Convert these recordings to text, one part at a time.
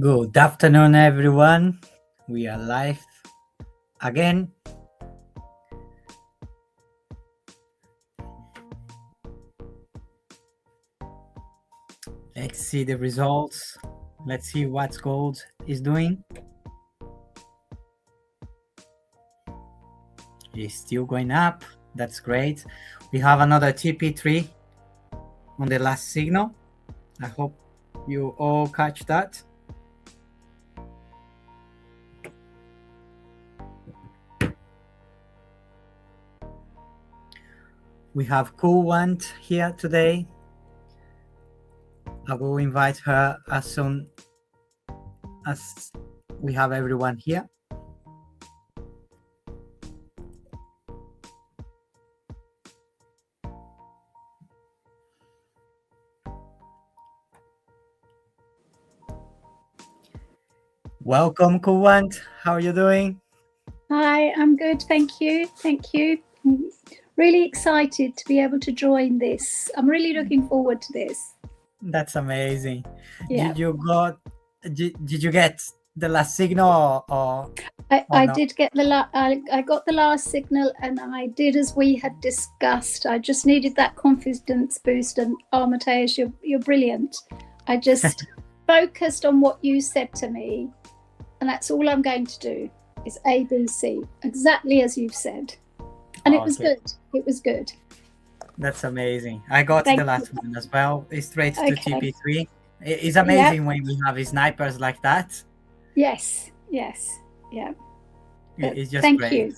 Good afternoon, everyone. We are live again. Let's see the results. Let's see what gold is doing. It's still going up. That's great. We have another TP3 on the last signal. I hope you all catch that. We have Kuwant here today. I will invite her as soon as we have everyone here. Welcome, Kuwant. How are you doing? Hi, I'm good. Thank you. Thank you. I'm really excited to be able to join this. I'm really looking forward to this. That's amazing. Yeah. Did you get the last signal or I not? did get I got the last signal, and I did as we had discussed. I just needed that confidence boost, and Mateus, you're brilliant. I just focused on what you said to me, and that's all I'm going to do is ABC, exactly as you've said. And it was Okay. good. It was good. That's amazing. I got Thank the last one as well. It's straight to Okay. TP3. It's amazing when we have snipers like that. Yes. Yeah. It's just Thank great. you.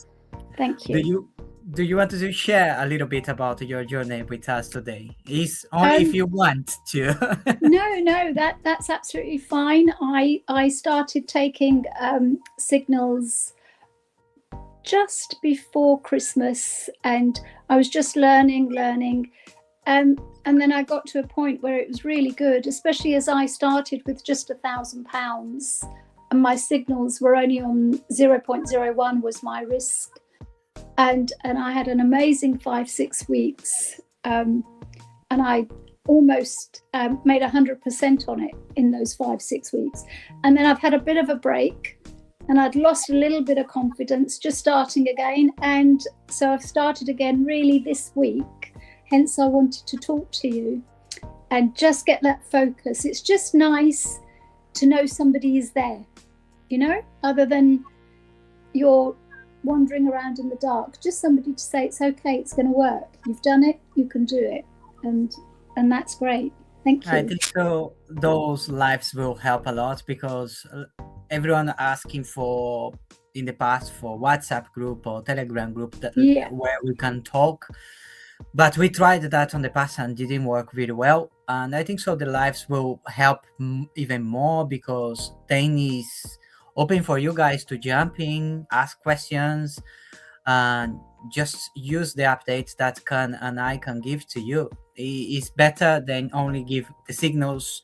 Thank you. Do you want to share a little bit about your journey with us today? It's only if you want to. No, that's absolutely fine. I started taking signals just before Christmas, and I was just learning, and then I got to a point where it was really good, especially as I started with just £1,000, and my signals were only on 0.01 was my risk, and I had an amazing 5-6 weeks, and I almost made 100% on it in those 5-6 weeks. And then I've had a bit of a break, and I'd lost a little bit of confidence just starting again. And so I've started again really this week. Hence, I wanted to talk to you and just get that focus. It's just nice to know somebody is there, other than you're wandering around in the dark. Just somebody to say, it's okay, it's going to work. You've done it, you can do it. And that's great. Thank you. I think so. Those lives will help a lot because everyone asking for in the past for WhatsApp group or Telegram group where we can talk, but we tried that on the past and didn't work really well. And I think so the lives will help even more because then is open for you guys to jump in, ask questions, and just use the updates that can and I can give to you. It's better than only give the signals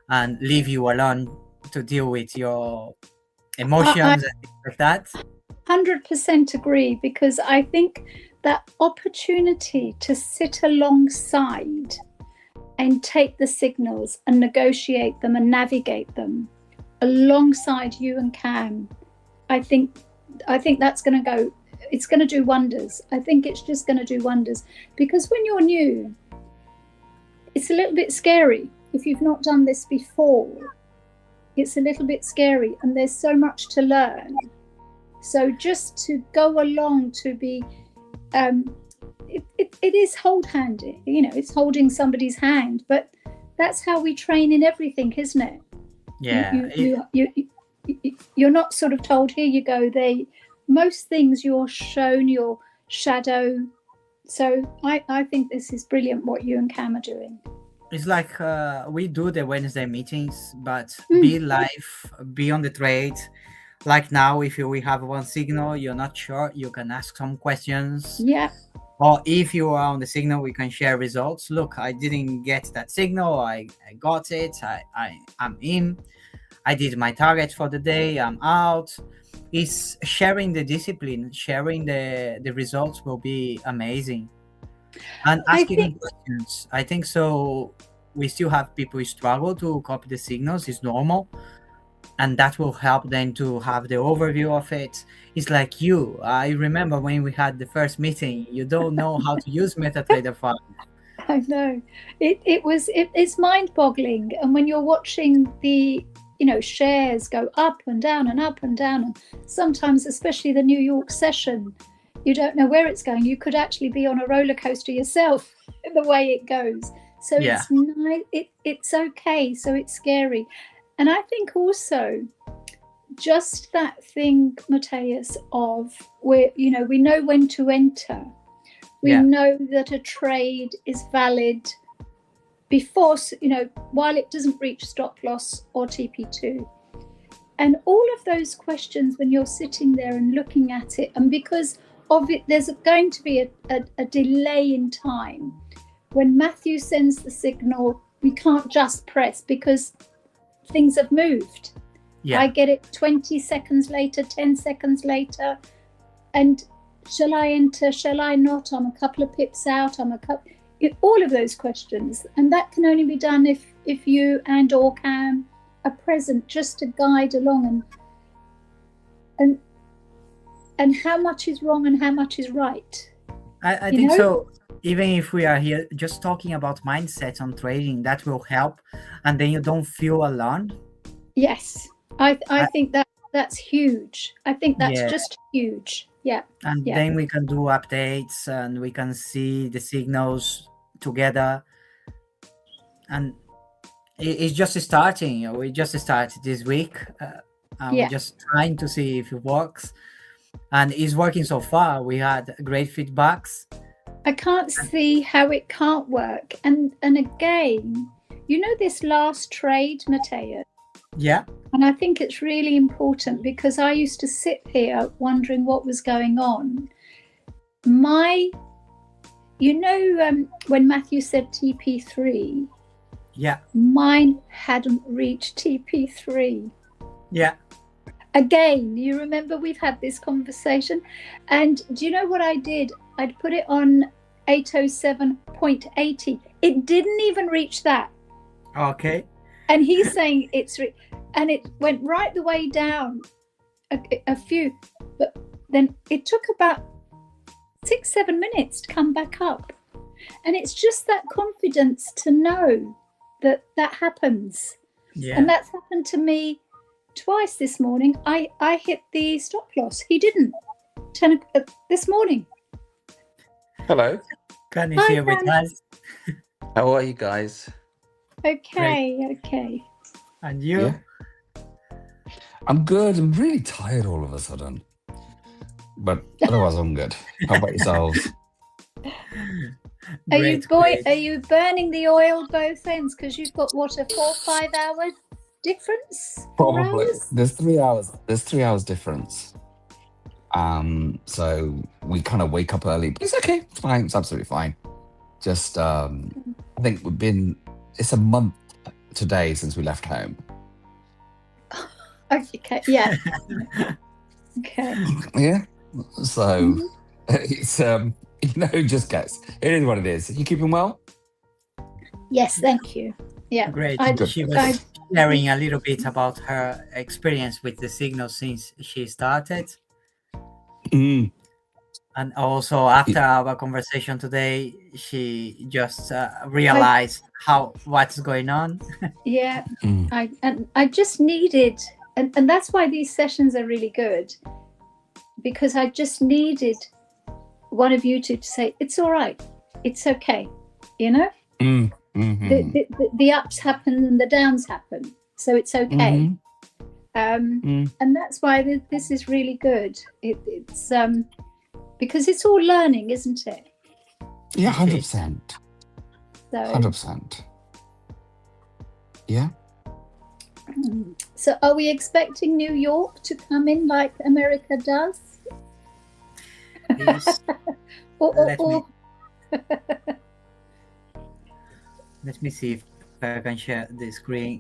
and leave you alone to deal with your emotions and things like that. 100% agree, because I think that opportunity to sit alongside and take the signals and negotiate them and navigate them alongside you and Cam, I think that's going to go, it's going to do wonders. I think it's just going to do wonders, because when you're new, it's a little bit scary. If you've not done this before, it's a little bit scary, and there's so much to learn. So just to go along, to be, it is hold-handed, it's holding somebody's hand, but that's how we train in everything, isn't it? Yeah. You're not sort of told, here you go. Most things you're shown your shadow. So I think this is brilliant what you and Cam are doing. It's like we do the Wednesday meetings, but be live, be on the trade. Like now, if we have one signal, you're not sure, you can ask some questions. Yeah. Or if you are on the signal, we can share results. Look, I didn't get that signal. I got it. I'm in. I did my target for the day. I'm out. Is sharing the discipline, sharing the results will be amazing. And asking questions. I think so. We still have people who struggle to copy the signals. It's normal. and that will help then to have the overview of it. It's like I remember when we had the first meeting, you don't know how to use MetaTrader 5. I know. It's mind-boggling. And when you're watching the shares go up and down and up and down, and sometimes, especially the New York session, you don't know where it's going. You could actually be on a roller coaster yourself the way it goes. So it's nice. It's okay. So it's scary. And I think also just that thing, Matthias, of where we know when to enter. We know that a trade is valid before, while it doesn't reach stop loss or TP2. And all of those questions when you're sitting there and looking at it, and because of it, there's going to be a delay in time. When Matthew sends the signal, we can't just press because things have moved. I get it 20 seconds later, 10 seconds later, and shall I enter? Shall I not? I'm a couple of pips out. All of those questions, and that can only be done if you or Cam are present, just to guide along and how much is wrong and how much is right. I think so. Even if we are here just talking about mindset on trading, that will help, and then you don't feel alarmed. Yes, I think that's huge. I think that's just huge. Yeah. And then we can do updates and we can see the signals together. And it's just starting. We just started this week. We're just trying to see if it works. And it's working so far. We had great feedbacks. I can't see how it can't work. And again, this last trade, Matteo. Yeah. And I think it's really important because I used to sit here wondering what was going on. When Matthew said TP3, mine hadn't reached TP3. Yeah. Again, you remember we've had this conversation, and do you know what I did? I'd put it on 807.80. It didn't even reach that. Okay. And he's saying and it went right the way down a few, but then it took about 6-7 minutes to come back up. And it's just that confidence to know that happens. Yeah. And that's happened to me twice this morning. I hit the stop loss. He didn't. This morning. Hello. Can you see with us? How are you guys? Okay. Great. Okay. And you? Yeah. I'm good. I'm really tired all of a sudden. But otherwise I'm good. How about yourselves? Are you burning the oil both ends? Because you've got what, a 4-5 hour difference? Probably. There's 3 hours. There's 3 hours difference. So we kind of wake up early, but it's okay. It's fine. It's absolutely fine. Just I think it's a month today since we left home. Okay. Yeah. Okay. Yeah. So it's just guess. It is what it is. You keeping well? Yes, thank you. Yeah. Great. She was sharing a little bit about her experience with the signal since she started. Mm. And also after our conversation today, she just realized what's going on. Yeah. I just needed, and that's why these sessions are really good, because I just needed one of you to say, it's all right, it's okay, Mm-hmm. The ups happen and the downs happen, so it's okay. And that's why this is really good. It's because it's all learning, isn't it? Yeah, 100%. So 100%. Yeah. So are we expecting New York to come in like America does? Yes. Let me see if I can share the screen,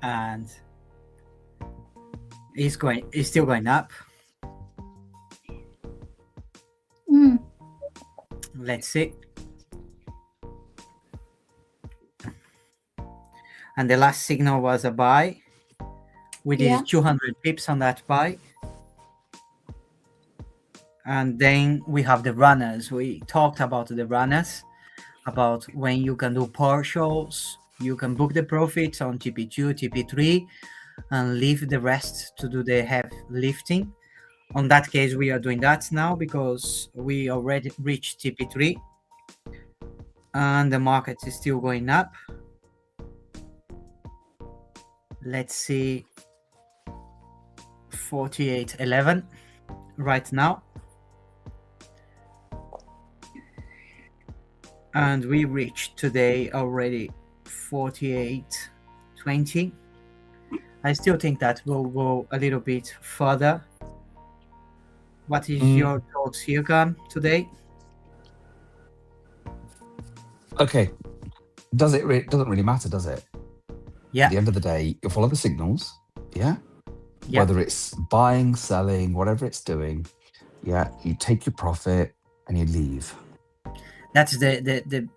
and it's still going up. Let's see. And the last signal was a buy. We did 200 pips on that buy. And then we have the runners. We talked about the runners, about when you can do partials, you can book the profits on TP2, TP3, and leave the rest to do the heavy lifting. On that case, we are doing that now because we already reached TP3 and the market is still going up. Let's see, 48.11 right now. And we reached today already 48.20. I still think that will go a little bit further. What is your thoughts here, Cam, today? Okay. Doesn't really matter, does it? Yeah. At the end of the day, you follow the signals. Yeah. Yeah. Whether it's buying, selling, whatever it's doing. Yeah. You take your profit and you leave. That's the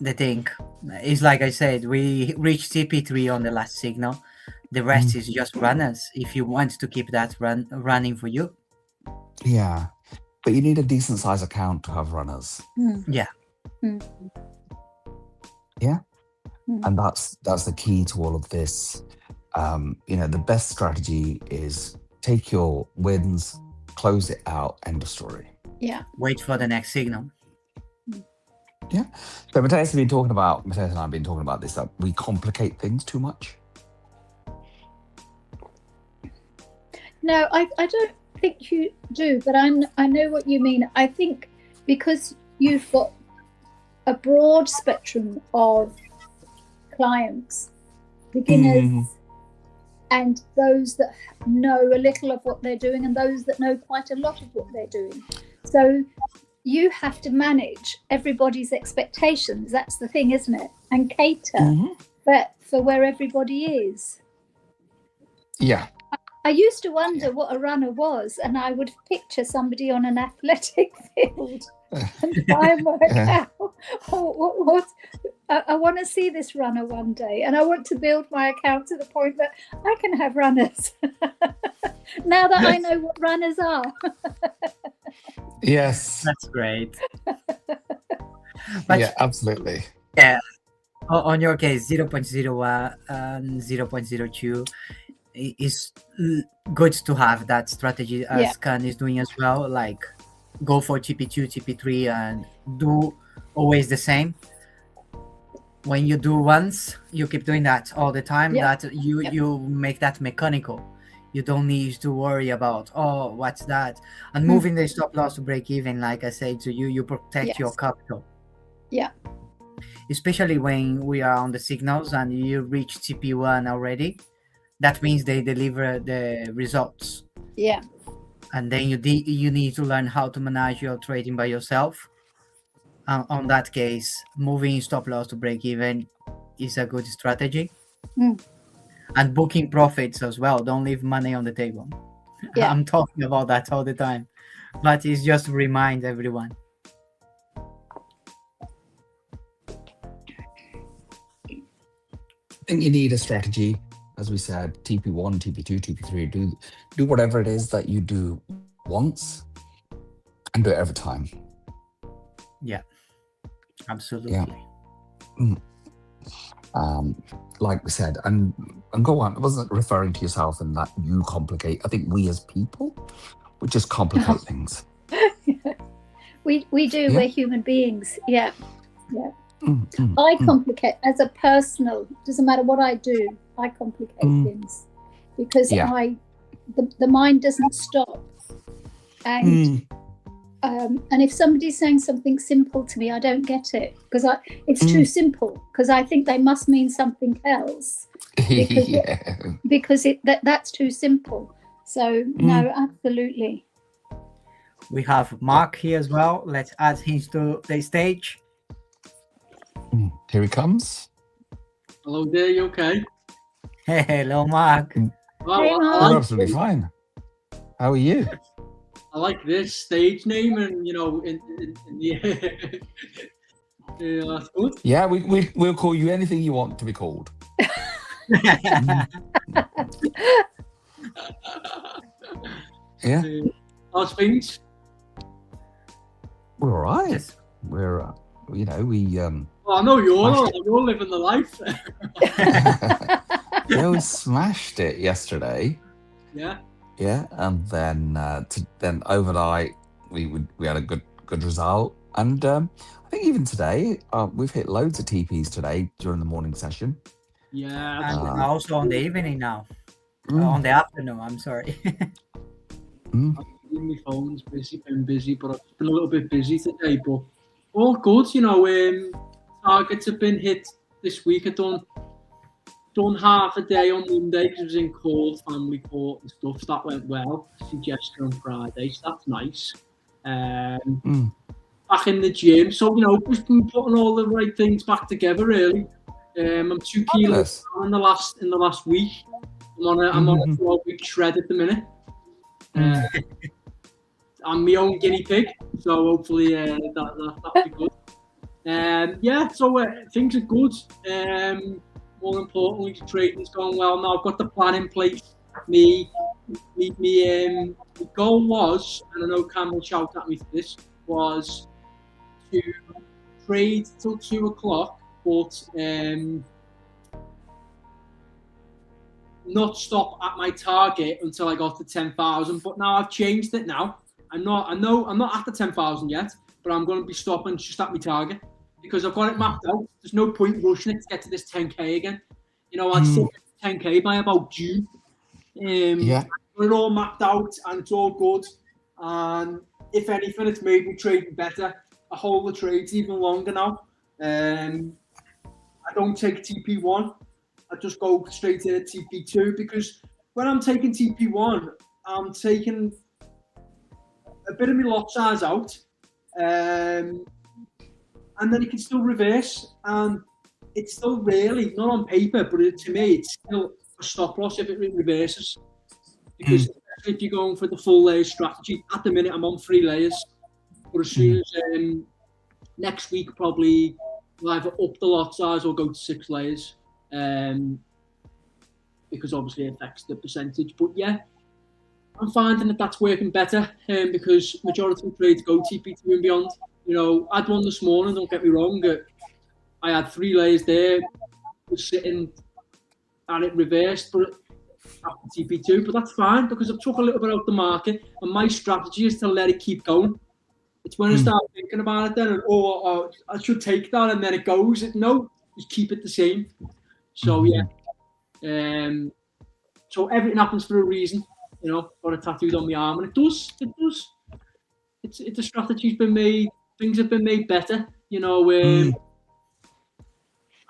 thing. It's like I said, we reached TP3 on the last signal. The rest is just runners. If you want to keep that running for you. Yeah. But you need a decent size account to have runners. Yeah. Yeah. And that's the key to all of this. The best strategy is take your wins, close it out, end of story. Yeah. Wait for the next signal. Yeah. So Matthias and I have been talking about this, that we complicate things too much. No, I don't think you do, but I know what you mean. I think because you've got a broad spectrum of clients, beginners and those that know a little of what they're doing and those that know quite a lot of what they're doing. So you have to manage everybody's expectations. That's the thing, isn't it? And cater for where everybody is. Yeah. I used to wonder what a runner was, and I would picture somebody on an athletic field and try and work out what I want to see this runner one day, and I want to build my account to the point that I can have runners. Now that I know what runners are. Yes. That's great. Yeah, absolutely. Yeah. On your case, 0.01 and 0.02 is good to have that strategy as Khan is doing as well. Like go for TP2, TP3 and do always the same. When you do once, you keep doing that all the time. That you make that mechanical. You don't need to worry about, oh, what's that? And moving the stop loss to break even, like I said to you, you protect your capital. Yeah. Especially when we are on the signals and you reach TP1 already. That means they deliver the results. Yeah. And then you need to learn how to manage your trading by yourself. On that case, moving stop loss to break even is a good strategy. And booking profits as well. Don't leave money on the table. Yeah. I'm talking about that all the time. But it's just to remind everyone. I think you need a strategy. As we said, TP1, TP2, TP3, do whatever it is that you do once and do it every time. Yeah, absolutely. Yeah. Like we said, and go on, I wasn't referring to yourself and that you complicate. I think we as people, we just complicate things. We do, we're human beings. Yeah. I complicate as a personal, doesn't matter what I do, I complicate things because the mind doesn't stop. And if somebody's saying something simple to me, I don't get it because it's too simple because I think they must mean something else because that's too simple. So no, absolutely. We have Mark here as well. Let's add him to the stage. Here he comes. Hello there, you okay? Hey, hello, Mark. Well, Hey, Mark. I'm absolutely fine. How are you? I like this stage name, and in that's good. Yeah, we'll call you anything you want to be called. Yeah, How's things? we're all right. Just- We're, we Well, I know you're living the life. yeah, we smashed it yesterday. Yeah. Yeah, and then then overnight we had a good result, and I think even today we've hit loads of TPs today during the morning session. Yeah. And also on the evening now. Mm, On the afternoon, I'm sorry. mm. My phone's been busy, but I've been a little bit busy today. But all good, targets have been hit this week. I've done half a day on Monday because I was in court, family court and stuff. That went well. Suggestion on Friday, so that's nice. Back in the gym, so just been putting all the right things back together. Really, I'm 2 kilos down in the last week. I'm on a 12-week shred at the minute. I'm my own guinea pig, so hopefully that'll be good. So things are good. More importantly, training's going well now. I've got the plan in place. My goal was, and I know Cam will shout at me for this, was to trade till 2 o'clock, but not stop at my target until I got to 10,000. But now I've changed it now. I'm not at the 10,000 yet, but I'm going to be stopping just at my target because I've got it mapped out. There's no point rushing it to get to this 10k again. I'd still get 10k by about June. Yeah. Got it all mapped out and it's all good. And if anything, it's made me trading better. I hold the trades even longer now. I don't take TP1. I just go straight to TP2 because when I'm taking TP1, I'm taking a bit of my lot size out, and then it can still reverse, and it's still really not on paper, but to me, it's still a stop loss if it reverses. Because if you're going for the full layer strategy, at the minute I'm on 3 layers, but as soon as next week probably we'll either up the lot size or go to 6 layers, because obviously it affects the percentage. But yeah, I'm finding that that's working better because majority of trades go TP2 and beyond. I had one this morning, don't get me wrong. I had 3 layers there, was sitting and it reversed but after TP2, but that's fine because I've took a little bit out the market and my strategy is to let it keep going. It's when I start thinking about it then, and, I should take that and then it goes. No, just keep it the same. So yeah. So everything happens for a reason. Got it tattooed on my arm, and it does. It's a strategy's been made. Things have been made better.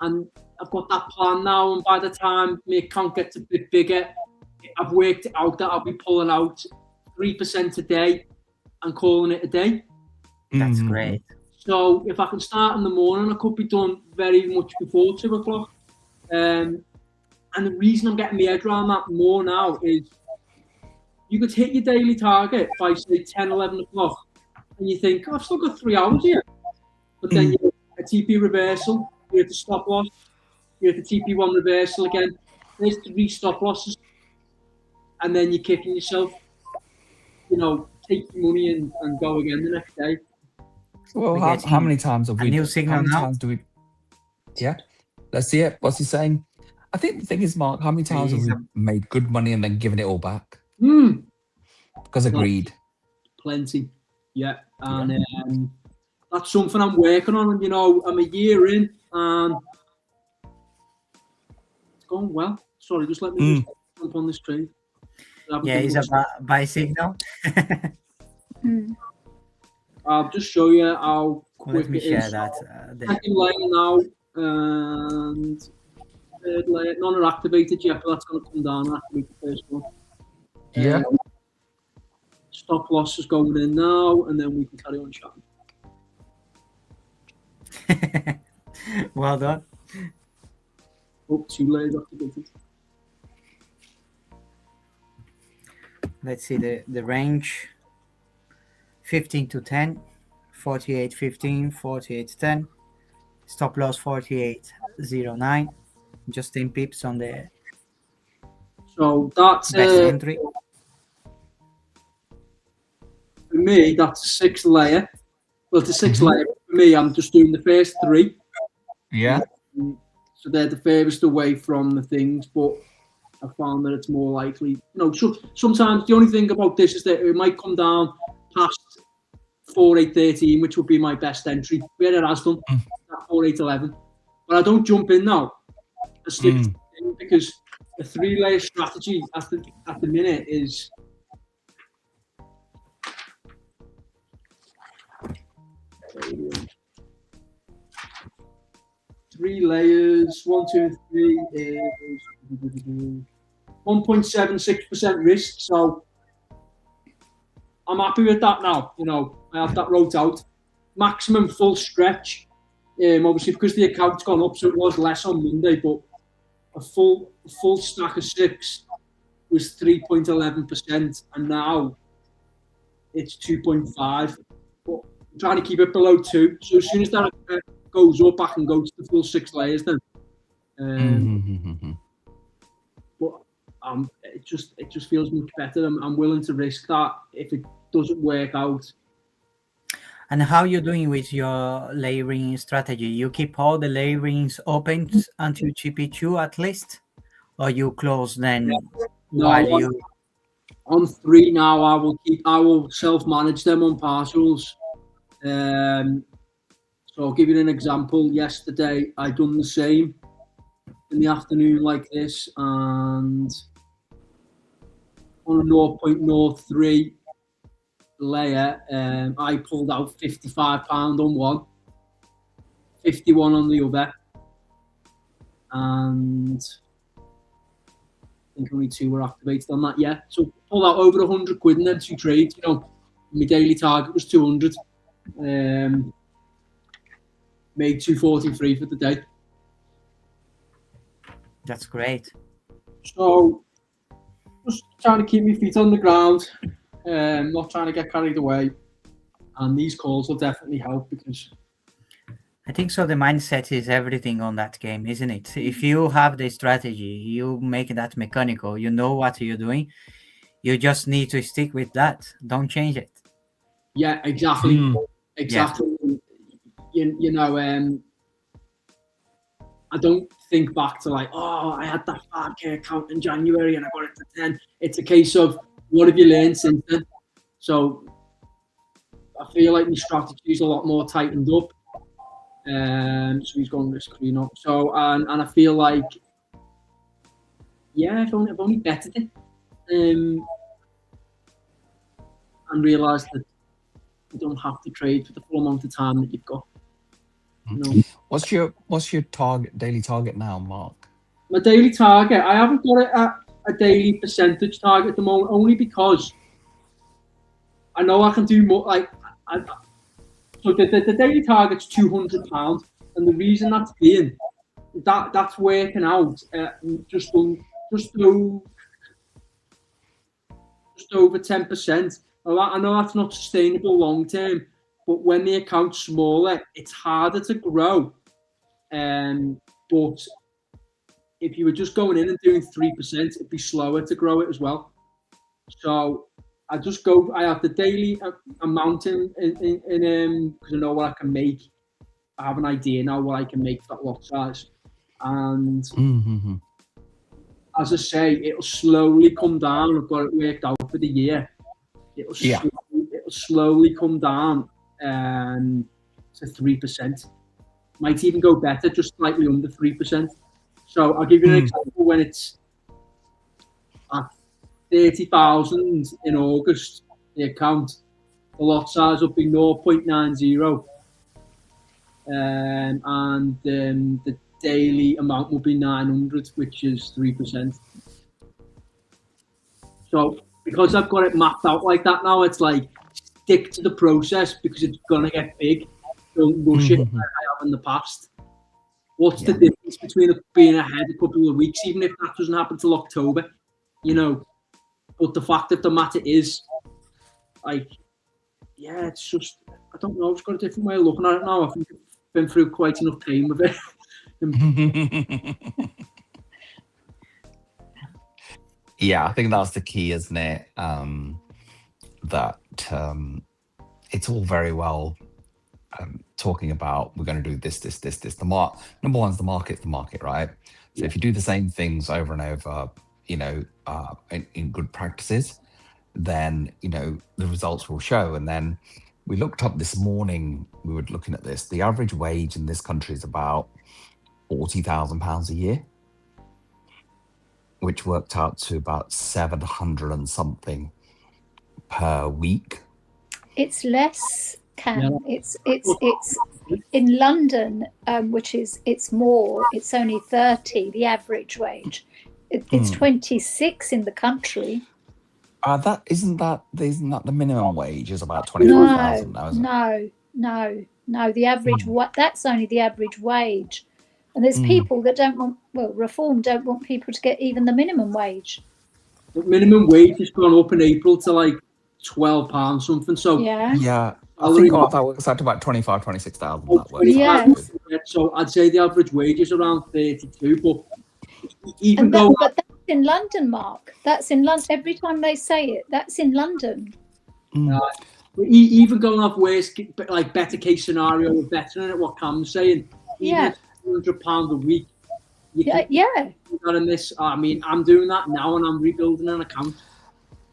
And I've got that plan now. And by the time my account gets a bit bigger, I've worked it out that I'll be pulling out 3% a day and calling it a day. That's great. So if I can start in the morning, I could be done very much before 2 o'clock. And the reason I'm getting my head around that more now is you could hit your daily target by, say, 10, 11 o'clock, and you think, I've still got 3 hours here. But then you get a TP reversal, you hit the stop loss, you hit the TP1 reversal again. There's 3 stop losses. And then you're kicking yourself, take your money and go again the next day. Well, how many times have we... New signal how many now? times do we... Yeah, let's see it. What's he saying? I think the thing is, Mark, how many times have we made good money and then given it all back? Because of greed. Plenty. Yeah. And that's something I'm working on. And, I'm a year in and it's going well. Sorry, just let me just jump on this trade. Yeah, it's a buy signal. I'll just show you how quick Let me it share is. that. Second layer now, and third layer. None are activated yet, but that's going to come down after the first one. Yeah. Stop loss is going in now, and then we can carry on chatting. Well done. Oh, 2 layers activated. Let's see the range. 15 to 10, 48.15, 48.10, stop loss 48.09, just 10 pips on the So that's best entry. for me, that's a 6 layer. Well, it's a 6 layer. For me, I'm just doing the first 3. Yeah. So they're the furthest away from the things, but I found that it's more likely. So sometimes the only thing about this is that it might come down past 4-8-13, which would be my best entry. Where it has done at 4-8-11, but I don't jump in now. I stick to the thing because the 3-layer strategy at the minute is. Three layers, 1, 2, 3 is 1.76% risk. So I'm happy with that now. I have that wrote out. Maximum full stretch. Obviously, because the account's gone up, so it was less on Monday, but a full stack of 6 was 3.11%, and now it's 2.5. But I'm trying to keep it below 2. So as soon as that goes up, I can go to the full 6 layers then. But it just feels much better. I'm willing to risk that if it doesn't work out. And how you doing with your layering strategy? You keep all the layerings open until GP2 at least, or you close then? No, on 3 now, I will self-manage them on partials. So I'll give you an example. Yesterday, I done the same in the afternoon like this, and on a 0.03 layer, I pulled out £55 on one, 51 on the other, and I think only 2 were activated on that. Yeah, so pulled out over 100 quid in them 2 trades. My daily target was 200. Made 243 for the day. That's great. So just trying to keep my feet on the ground, not trying to get carried away, and these calls will definitely help because I think so. The mindset is everything on that game, isn't it? If you have the strategy, you make that mechanical, you know what you're doing, you just need to stick with that. Don't change it. Yeah, exactly. Yeah. I don't think back to I had that 5k account in January and I got it to 10. It's a case of what have you learned since then? So I feel like my strategy is a lot more tightened up. So he's going to screen up. So and I feel like I've only bettered it. And realised that you don't have to trade for the full amount of time that you've got. What's your daily target now, Mark? My daily target, I haven't got it at a daily percentage target at the moment, only because I know I can do more. So the daily target's £200, and the reason that's being that's working out just over 10%. I know that's not sustainable long term, but when the account's smaller, it's harder to grow. But if you were just going in and doing 3%, it'd be slower to grow it as well. So I have the daily amount in because I know what I can make. I have an idea now what I can make for that lot size. And as I say, it'll slowly come down. I've got it worked out for the year. It'll slowly come down to 3%. Might even go better, just slightly under 3%. So I'll give you an example. When it's at 30,000 in August, the account, the lot size will be 0.90, and the daily amount will be 900, which is 3%. So because I've got it mapped out like that now, it's like stick to the process because it's gonna get big. Don't rush it like I have in the past. What's the difference between being ahead a couple of weeks, even if that doesn't happen till October, But the fact of the matter is, it's just, I don't know, I've just got a different way of looking at it now. I think I've been through quite enough pain with it. Yeah, I think that's the key, isn't it? That it's all very well talking about we're going to do this. Number one's the market, right? So if you do the same things over and over, in good practices, then the results will show. And then we looked up this morning. We were looking at this. The average wage in this country is about £40,000 a year, which worked out to about 700 and something per week. It's less, Cam. Yeah. It's in London, which is it's more. It's only 30, the average wage. It's 26 in the country. Isn't that the minimum wage is about 25,000 now? Isn't it? No. The average that's only the average wage, and there's people that don't want. Well, Reform don't want people to get even the minimum wage. The minimum wage has gone up in April to like £12 something. So yeah. I think that works out to about 25,000, 26,000. So I'd say the average wage is around 32, but but that's in London, Mark. That's in London. Every time they say it, that's in London. Even going off worst, like better case scenario, we're better than what Cam's saying. Even £200 a week. In this, I mean, I'm doing that now, and I'm rebuilding an account.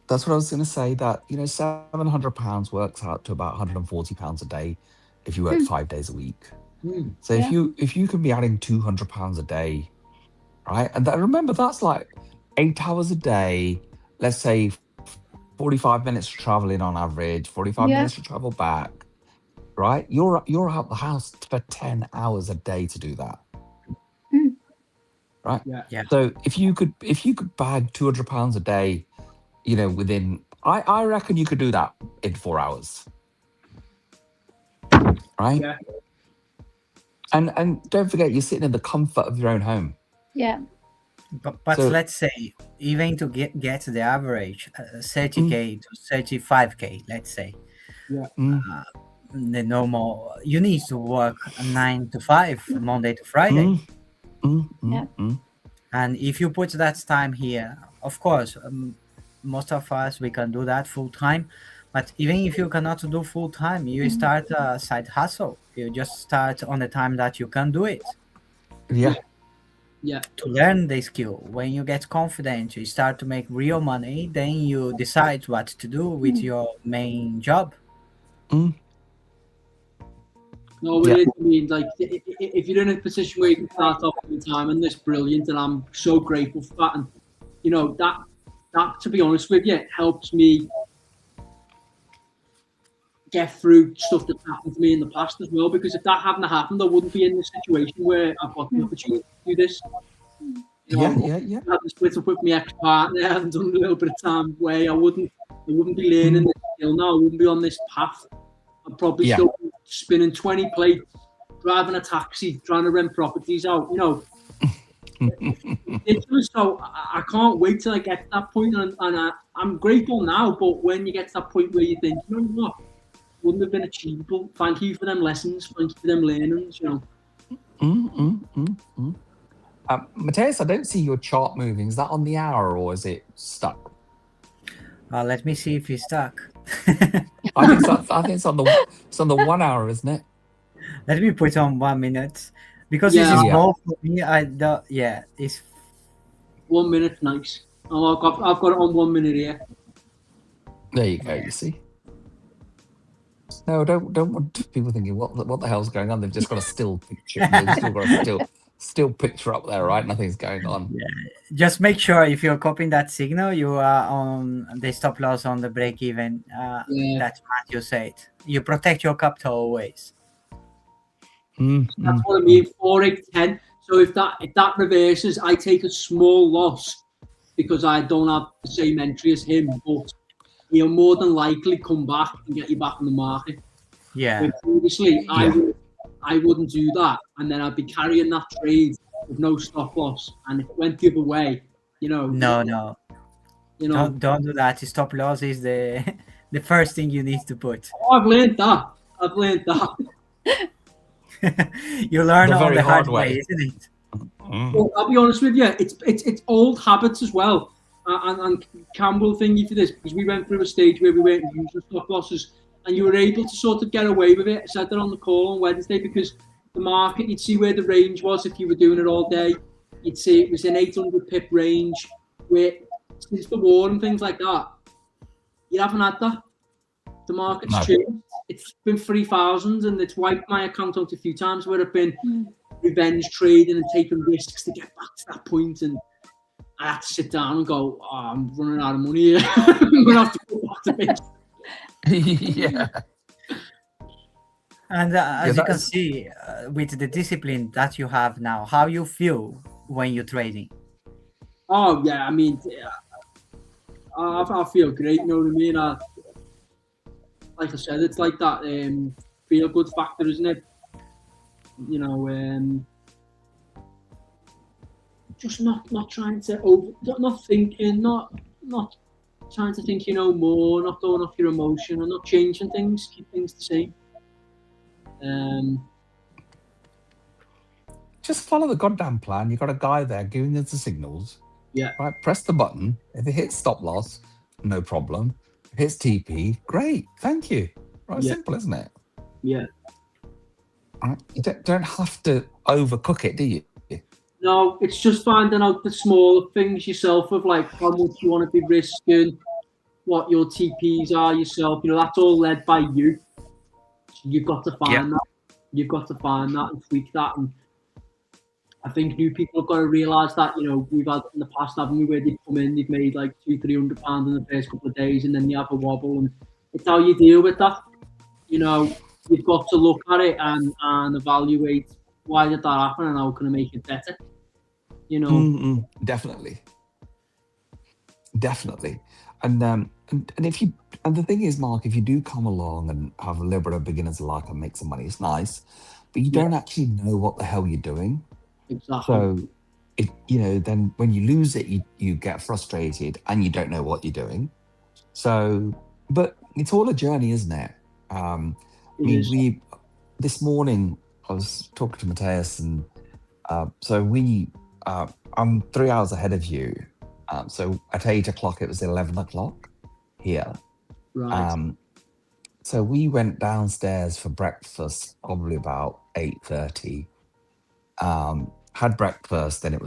That's what I was going to say. That £700 works out to about £140 a day if you work 5 days a week. So if you can be adding £200 a day, right? And remember, that's like 8 hours a day. Let's say 45 minutes traveling on average, 45 minutes to travel back, right? You're out the house for 10 hours a day to do that, right? Yeah. So if you could bag £200 a day, within, I reckon you could do that in 4 hours, right? Yeah. And don't forget, you're sitting in the comfort of your own home. Yeah. But so, let's say, even to get the average 30k to 35k, let's say, the normal, you need to work 9 to 5 Monday to Friday. And if you put that time here, of course, most of us, we can do that full time. But even if you cannot do full time, you start a side hustle. You just start on the time that you can do it. Yeah. To learn the skill. When you get confident, you start to make real money, then you decide what to do with your main job. No, I mean, like, if you're in a position where you can start off full time, and that's brilliant, and I'm so grateful for that. And that, to be honest with you, helps me get through stuff that's happened to me in the past as well, because if that hadn't happened, I wouldn't be in the situation where I've got the opportunity to do this. I hadn't split up with my ex-partner, I hadn't done a little bit of time away, I wouldn't be learning this skill now, I wouldn't be on this path. I'd probably still be spinning 20 plates, driving a taxi, trying to rent properties out, So I can't wait till I get to that point, and I'm grateful now, but when you get to that point where you think, you know what, wouldn't have been achievable. Thank you for them lessons. Thank you for them learnings. Matthias, I don't see your chart moving. Is that on the hour or is it stuck? Let me see if it's stuck. I think it's on the 1 hour, isn't it? Let me put on 1 minute because this is more for me. It's 1 minute. Nice. Oh, I've got it on 1 minute here. There you go. You see. No, don't want people thinking what the hell's going on. They've just got a still picture. They've still got a still picture up there, right? Nothing's going on. Yeah. Just make sure if you're copying that signal, you are on the stop loss on the break even. That's what you said. You protect your capital always. That's what I mean. 4-8-10. So if that reverses, I take a small loss because I don't have the same entry as him, but he'll more than likely come back and get you back in the market. Yeah. Previously, I wouldn't do that, and then I'd be carrying that trade with no stop loss, and if it went the other way, No. Don't do that. Stop loss is the first thing you need to put. Oh, I've learned that. You learn on the hard way, isn't it? Well, I'll be honest with you. It's old habits as well. and Campbell thingy for this, because we went through a stage where we weren't using stop losses, and you were able to sort of get away with it. I said that on the call on Wednesday, because the market, you'd see where the range was if you were doing it all day. You'd see it was an 800 pip range, where since the war and things like that, you haven't had that. The market's changed. It's been 3,000, and it's wiped my account out a few times where I've been revenge trading and taking risks to get back to that point, and I had to sit down and go, oh, I'm running out of money here. I'm going to have to go back to basics. Yeah. And as you can see, with the discipline that you have now, how you feel when you're trading? Oh, yeah, I mean, I feel great, you know what I mean? Like I said, it's like that feel-good factor, isn't it? You know, just not trying to not thinking, not trying to think, you know, more, not going off your emotion, and not changing things, keep things the same. Just follow the goddamn plan. You got a guy there giving us the signals. Yeah. Right. Press the button. If it hits stop loss, no problem. If it hits TP, great. Thank you. Right. Yeah. Simple, isn't it? Yeah. Right. You don't have to overcook it, do you? No, it's just finding out the smaller things yourself, of like how much you want to be risking, what your TPs are yourself. You know, that's all led by you. So you've got to find that. You've got to find that and tweak that. And I think new people have got to realise that, you know, we've had in the past, haven't we, where they've come in, they've made like £200-300 in the first couple of days, and then you have a wobble, and it's how you deal with that. You know, you've got to look at it and evaluate, why did that happen and how can I make it better? You know, Definitely. And if you, and the thing is, Mark, if you do come along and have a little bit of beginner's luck and make some money, it's nice, but you don't actually know what the hell you're doing. Exactly. So, then when you lose it, you get frustrated and you don't know what you're doing. So, but it's all a journey, isn't it? This morning I was talking to Matthias, and I'm 3 hours ahead of you. So at 8 o'clock, it was 11 o'clock here. Right. So we went downstairs for breakfast, probably about 8:30. Had breakfast, then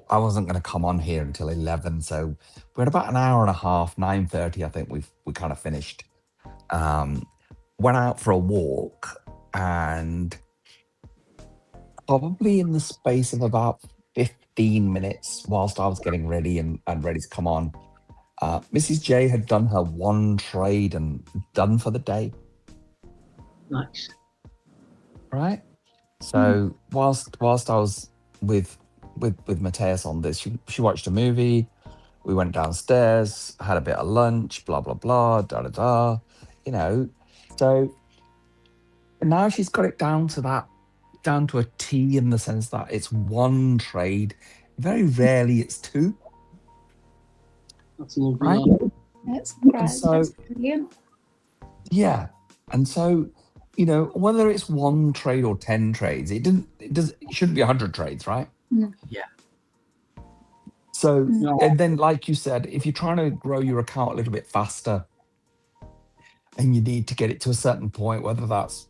I wasn't going to come on here until 11. So we had about an hour and a half, 9:30, I think we kind of finished. Went out for a walk, and probably in the space of about 15 minutes, whilst I was getting ready and ready to come on, Mrs. J had done her one trade and done for the day. Nice. Right. So whilst I was with Matthias on this, she watched a movie. We went downstairs, had a bit of lunch, blah blah blah, da da da. You know, so now she's got it down to a T, in the sense that it's one trade. Very rarely it's two. That's lovely. Right? That's great. So, That's brilliant. Yeah. And so, whether it's one trade or 10 trades, it shouldn't be 100 trades, right? Yeah. So, and then, like you said, if you're trying to grow your account a little bit faster and you need to get it to a certain point, whether that's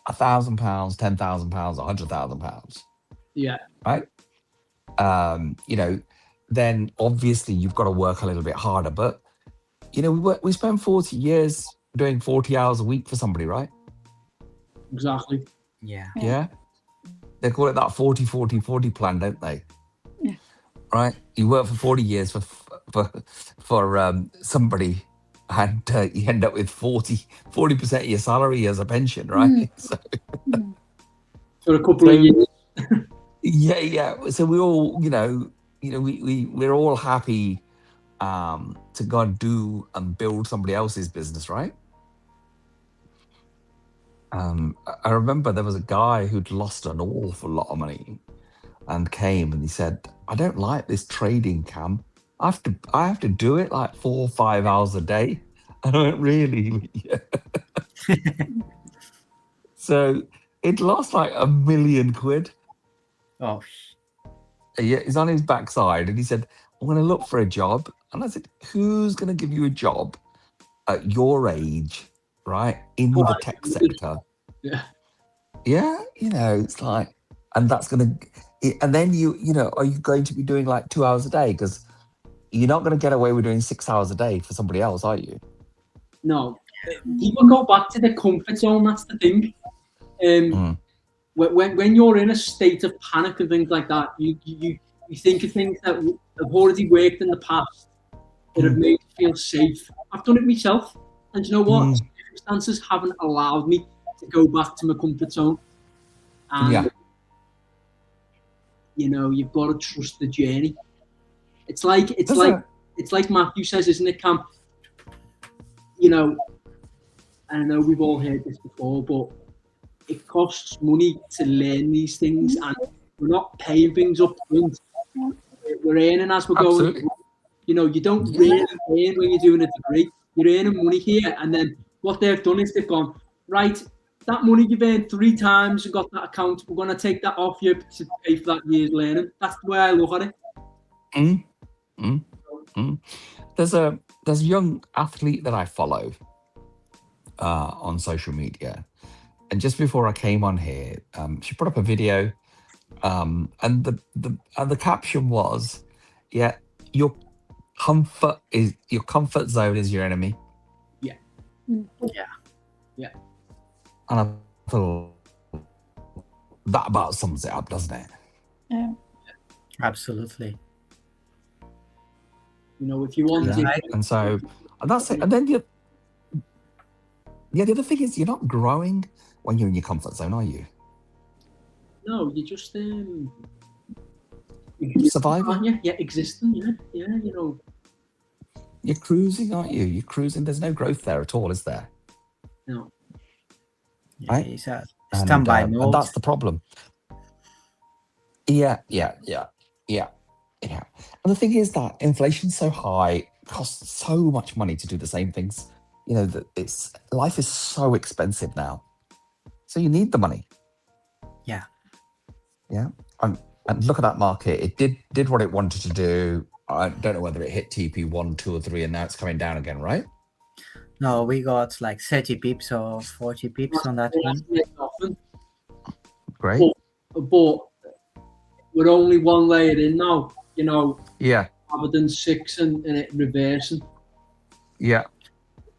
£1,000, £10,000, £100,000. Yeah. Right. Then obviously you've got to work a little bit harder. But we spent 40 years doing 40 hours a week for somebody, right? Exactly. Yeah. Yeah. They call it that 40-40-40 plan, don't they? Yeah. Right. You work for 40 years for somebody, and you end up with 40% of your salary as a pension, right? So, for a couple of years. Yeah. So we all, we're all happy to go and do and build somebody else's business, right? I remember there was a guy who'd lost an awful lot of money and came and he said, "I don't like this trading, Cam. I have to do it like 4 or 5 hours a day." And I went, "Really?" So it lost like £1 million. Oh. Yeah, he's on his backside, and he said, I'm going to look for a job. And I said, who's going to give you a job at your age, right, in the tech sector? Yeah. Yeah, it's like, and that's going to, and then are you going to be doing like 2 hours a day? Because you're not going to get away with doing 6 hours a day for somebody else, are you? No. People go back to their comfort zone, that's the thing. When you're in a state of panic and things like that, you think of things that have already worked in the past that have made you feel safe. I've done it myself, and you know what? Circumstances haven't allowed me to go back to my comfort zone. And you've got to trust the journey. It's like Matthew says, isn't it, Cam? I know we've all heard this before, but it costs money to learn these things, and we're not paying things up front. We're earning as we're going. You don't really earn when you're doing a degree. You're earning money here, and then what they've done is they've gone, right, that money you've earned 3 times, you've got that account, we're going to take that off you to pay for that year's learning. That's the way I look at it. There's a young athlete that I follow on social media, and just before I came on here, she put up a video, and the caption was, your comfort zone is your enemy. Yeah. And I thought that about sums it up, doesn't it? Yeah. Absolutely. If you want to. And so, and that's it. And then the other thing is, you're not growing when you're in your comfort zone, are you? No, you're just surviving. Yeah, existing. Yeah. You're cruising, aren't you? You're cruising. There's no growth there at all, is there? No. Right? It's a standby mode. And that's the problem. Yeah. And the thing is that inflation's so high, costs so much money to do the same things. That life is so expensive now. So you need the money. Yeah. And look at that market. It did what it wanted to do. I don't know whether it hit TP 1, 2, or 3, and now it's coming down again, right? No, we got like 30 pips or 40 pips on that one. Great. But we're only one layer in now, Yeah. Rather than 6 and it reversing. Yeah.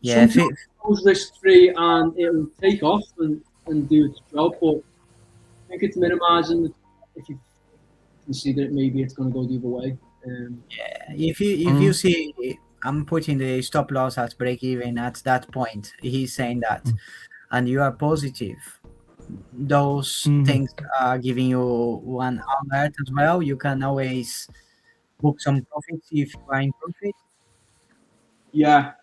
Yeah. Sometimes it goes risk-free and it'll take off and do its job, but I think it's minimising if you consider it, maybe it's going to go the other way. If you see, I'm putting the stop loss at break even at that point. He's saying that, and you are positive. Those things are giving you one alert as well. You can always book some profits if you are in profit. Yeah.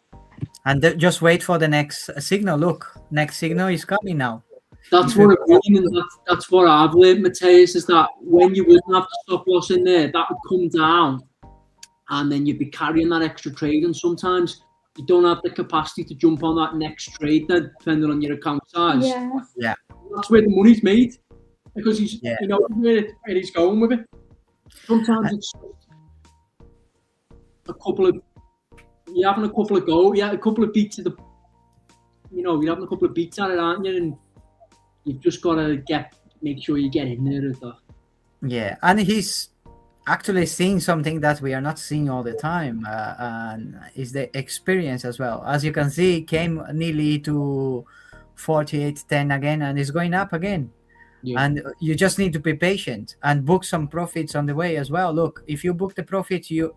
And just wait for the next signal. Look, next signal is coming now. That's what I mean, and that's what I've learned, Matthias, is that when you wouldn't have the stop loss in there, that would come down, and then you'd be carrying that extra trade, and sometimes you don't have the capacity to jump on that next trade then, depending on your account size. Yeah. That's where the money's made, because he's where he's going with it. Sometimes it's you're having a couple of beats at the, you're having a couple of beats at it, aren't you? And you've just got to make sure you get in there at that. Yeah, and he's actually seeing something that we are not seeing all the time, and is the experience as well. As you can see, it came nearly to 48.10 again, and it's going up again. Yeah. And you just need to be patient and book some profits on the way as well. Look, if you book the profits, you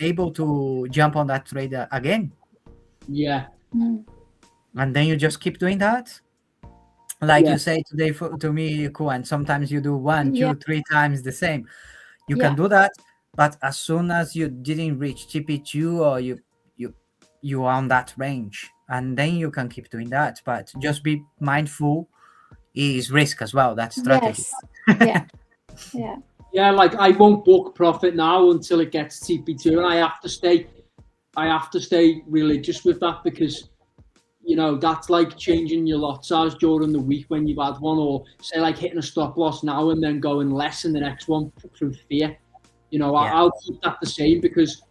able to jump on that trade again. Yeah. And then you just keep doing that. Like you say today to me, Kuan, sometimes you do 1, 2, 3 times the same. You can do that, but as soon as you didn't reach TP2 or you are on that range, and then you can keep doing that. But just be mindful is risk as well. That's strategy. Yes. Yeah. Yeah, like I won't book profit now until it gets TP2, and I have to stay religious with that, because that's like changing your lot size during the week when you've had one, or say like hitting a stop loss now and then going less in the next one through fear. You know, I'll keep that the same because,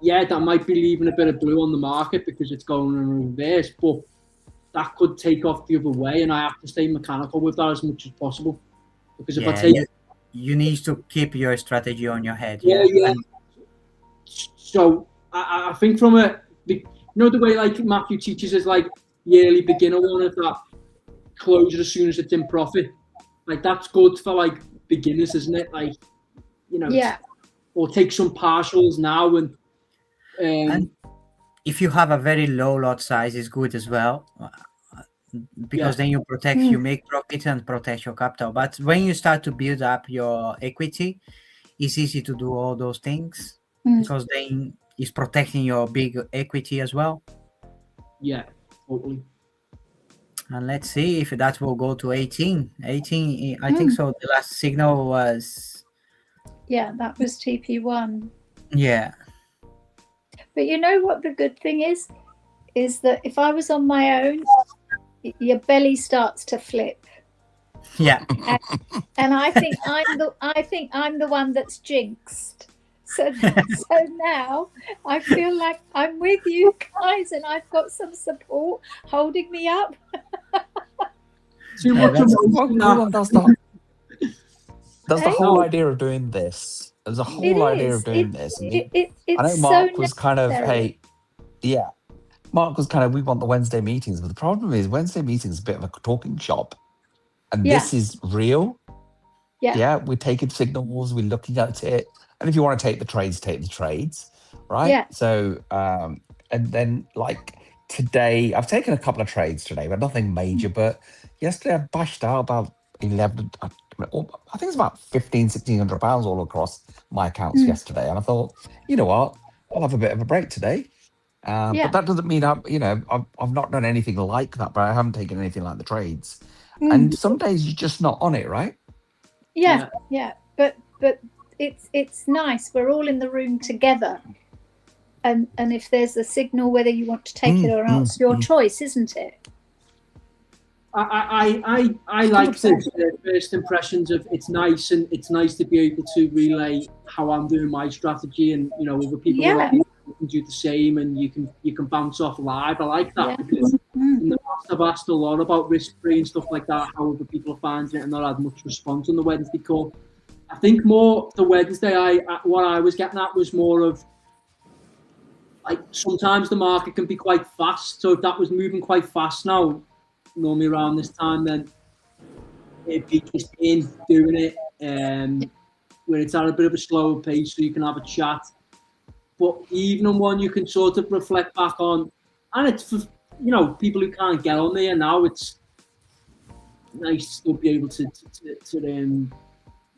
yeah, that might be leaving a bit of blue on the market because it's going in reverse, but that could take off the other way, and I have to stay mechanical with that as much as possible. Because if I take, you need to keep your strategy on your head. Yeah. So I think from the way like Matthew teaches is like yearly beginner one of that close it as soon as it's in profit. Like that's good for like beginners, isn't it? Like, you know, or take some partials now and if you have a very low lot size, is good as well, because then you protect, you make profit and protect your capital. But when you start to build up your equity, it's easy to do all those things because then it's protecting your big equity as well. Yeah, totally. And let's see if that will go to 18. 18, I think so. The last signal was... Yeah, that was TP1. Yeah. But you know what the good thing is that if I was on my own, your belly starts to flip. Yeah. And I think I'm the one that's jinxed. So now I feel like I'm with you guys and I've got some support holding me up. Too much That's the whole idea of doing this. There's a whole idea of doing this. I know Mark was kind of, Mark was kind of, we want the Wednesday meetings, but the problem is Wednesday meetings is a bit of a talking shop. And this is real. Yeah, we're taking signals, we're looking at it. And if you want to take the trades, right? Yeah. So, and then like today, I've taken a couple of trades today, but nothing major. But yesterday I bashed out about 11, I think it's about 1,500, £1,600 all across my accounts yesterday. And I thought, you know what, I'll have a bit of a break today. But that doesn't mean I've not done anything like that, but I haven't taken anything like the trades. And some days you're just not on it, right? Yeah. But it's nice. We're all in the room together. And if there's a signal, whether you want to take it or not, it's your choice, isn't it? I like the first impressions of it's nice, and it's nice to be able to relay how I'm doing my strategy, and you know other people can do the same, and you can bounce off live. I like that because in the past I've asked a lot about risk free and stuff like that, how other people are finding it, and not had much response on the Wednesday call. I think more the Wednesday, what I was getting at was more of like sometimes the market can be quite fast. So if that was moving quite fast now, normally around this time, then it'd be just in doing it, where it's at a bit of a slower pace, so you can have a chat. But evening one, you can sort of reflect back on, and it's for people who can't get on there now. It's nice to still be able to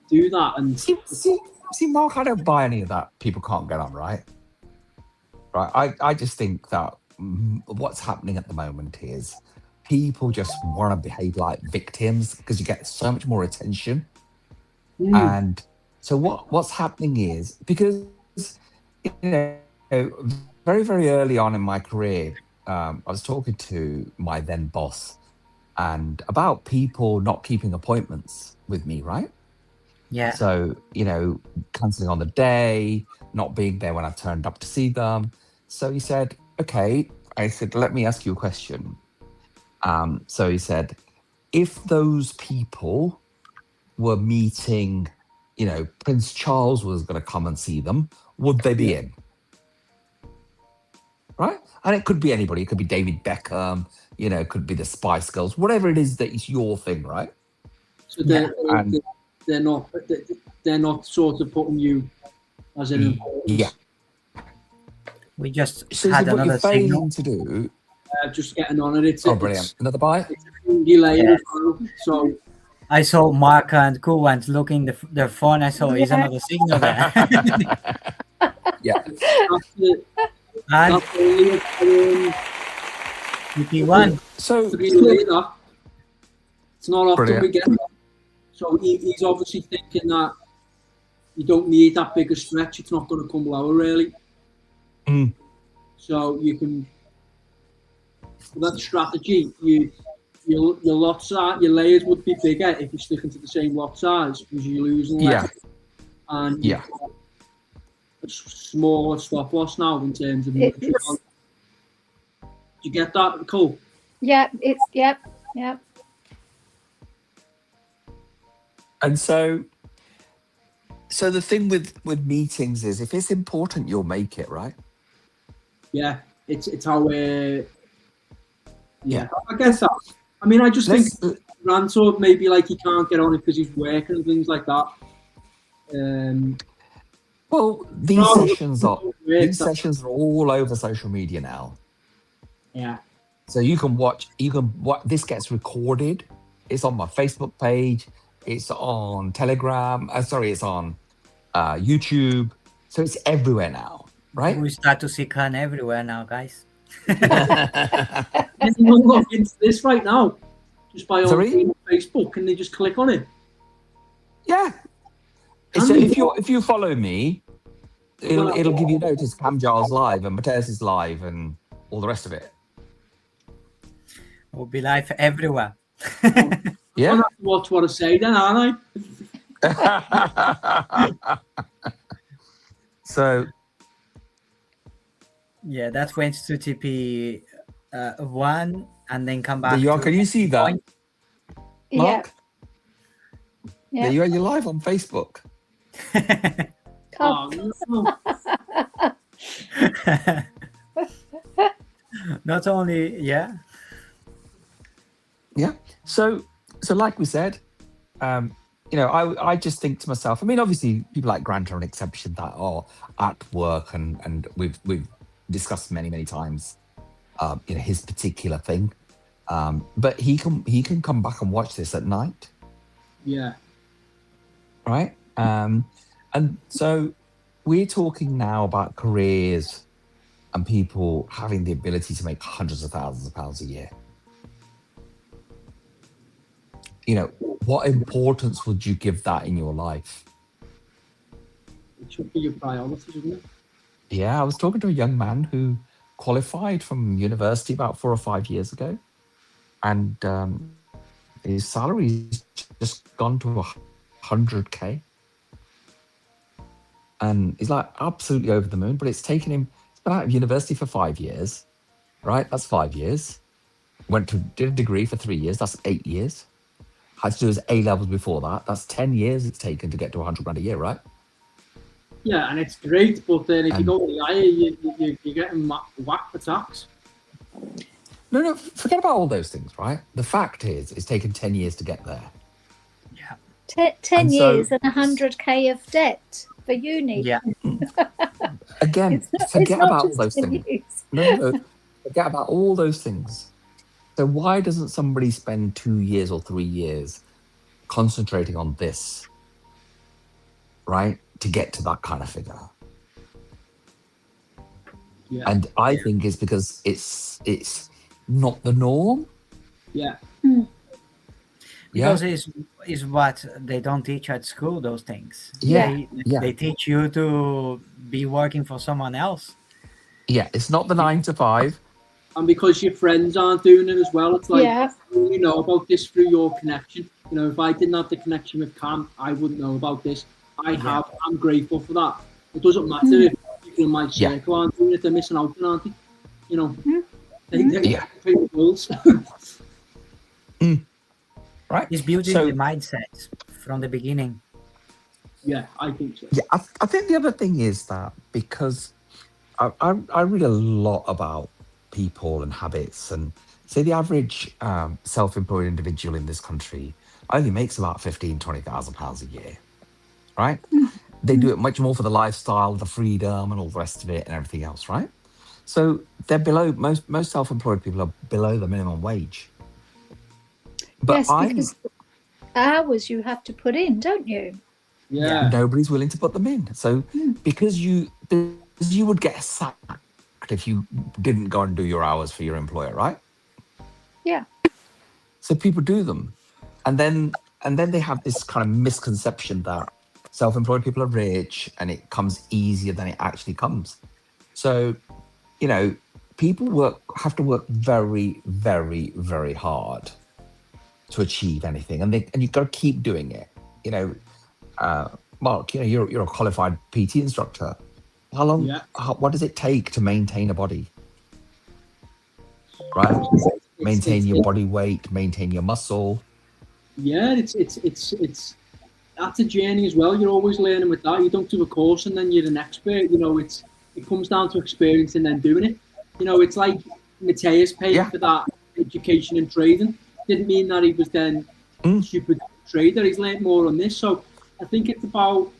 do that. And see, Mark, I don't buy any of that. People can't get on, right? I just think that what's happening at the moment is people just want to behave like victims because you get so much more attention. And so what's happening is, because very, very early on in my career, I was talking to my then boss and about people not keeping appointments with me, right? Yeah. So, cancelling on the day, not being there when I turned up to see them. So he said, okay. I said, let me ask you a question. So he said, if those people were meeting, Prince Charles was going to come and see them, would they be in? Right? And it could be anybody. It could be David Beckham, it could be the Spice Girls, whatever it is that is your thing, right? So they're not sort of putting you as an importance. Yeah. We just so had what another you're failing signal to do. Just getting on it. Brilliant. Another buy? It's a delay as well. So I saw Mark and Kuwant looking their phone. I saw is another signal there. Yeah. And TP1. So it's not often we get that. So he's obviously thinking that you don't need that big a stretch. It's not going to come lower, really. So you can, with that strategy, your lot size, your layers would be bigger if you're sticking to the same lot size because you're losing less. and Yeah. you've got a smaller stop loss now in terms of It's- mutual. Do you get that? Cool. Yeah, yep. And so the thing with meetings is, if it's important, you'll make it, right? Yeah, it's how we're. Yeah. I guess that. I mean, I just think Let's, Rantor maybe like he can't get on it because he's working and things like that. well, these No, sessions are it's- all over social media now. Yeah. So you can watch. This gets recorded. It's on my Facebook page. It's on Telegram. It's on YouTube. So it's everywhere now, right? We start to see Khan everywhere now, guys. Anyone log into this right now just by Sorry? on Facebook? Can they just click on it? Yeah. Can So we? if you follow me, it'll give you notice. Cam Giles live and Mateus is live and all the rest of it. We'll be live everywhere. I'm Yeah. gonna have to watch what I say then, aren't I? So Yeah, that went to TP 1 and then come back. there you are. to Can you see that, point. Yeah, Mark? yeah. There you are. You're live on Facebook. Can't- No. Not only, yeah. Yeah. So like we said, I just think to myself, I mean, obviously people like Grant are an exception that are at work and we've discussed many times, his particular thing. But he can come back and watch this at night. Yeah. Right. And so we're talking now about careers and people having the ability to make hundreds of thousands of pounds a year. What importance would you give that in your life? It should be your priority, shouldn't it? Yeah, I was talking to a young man who qualified from university about 4 or 5 years ago, and his salary's just gone to 100K. And he's like absolutely over the moon, but it's taken him, he's been out of university for 5 years, right? That's 5 years. Did a degree for 3 years, that's 8 years. Had to do his A levels before that. That's 10 years it's taken to get to 100 grand a year, right? Yeah, and it's great, but then if you And- go any higher, you're getting whacked for tax. No, forget about all those things, right? The fact is, it's taken 10 years to get there. 10 And so- years and 100K of debt for uni. Yeah. Again, It's forget not about all just those 10 things. years. No, forget about all those things. So why doesn't somebody spend 2 years or 3 years concentrating on this, right, to get to that kind of figure? Yeah. And I think it's because it's not the norm. Yeah. Yeah, Because it's what they don't teach at school, those things. Yeah, They, yeah. they teach you to be working for someone else. yeah. It's not the 9 to 5. And because your friends aren't doing it as well, it's like Yeah. you know about this through your connection. If I didn't have the connection with Cam, I wouldn't know about this. I'm grateful for that. It doesn't matter if people in my Yeah. circle aren't doing it, they're missing out, aren't they? They Yeah. pay the bills. Right. It's building So- the mindset from the beginning. Yeah, I think so. Yeah, I think the other thing is that because I read a lot about people and habits, and say the average self-employed individual in this country only makes about 15,000, 20,000 pounds a year, right? They do it much more for the lifestyle, the freedom, and all the rest of it, and everything else, right? So they're below most self-employed people are below the minimum wage. But Yes, because hours you have to put in, don't you? Yeah. nobody's willing to put them in. So because you would get sacked if you didn't go and do your hours for your employer, right? Yeah. So people do them, and then they have this kind of misconception that self-employed people are rich and it comes easier than it actually comes. So, people have to work very, very, very hard to achieve anything, and you've got to keep doing it. Mark, you're a qualified PT instructor. How long? Yeah. What does it take to maintain a body? Right, maintain your body weight, maintain your muscle. Yeah, it's that's a journey as well. You're always learning with that. You don't do a course and then you're an expert. It comes down to experience and then doing it. It's like Mateus paid for that education and trading. Didn't mean that he was then super trader. He's learned more on this. So I think it's about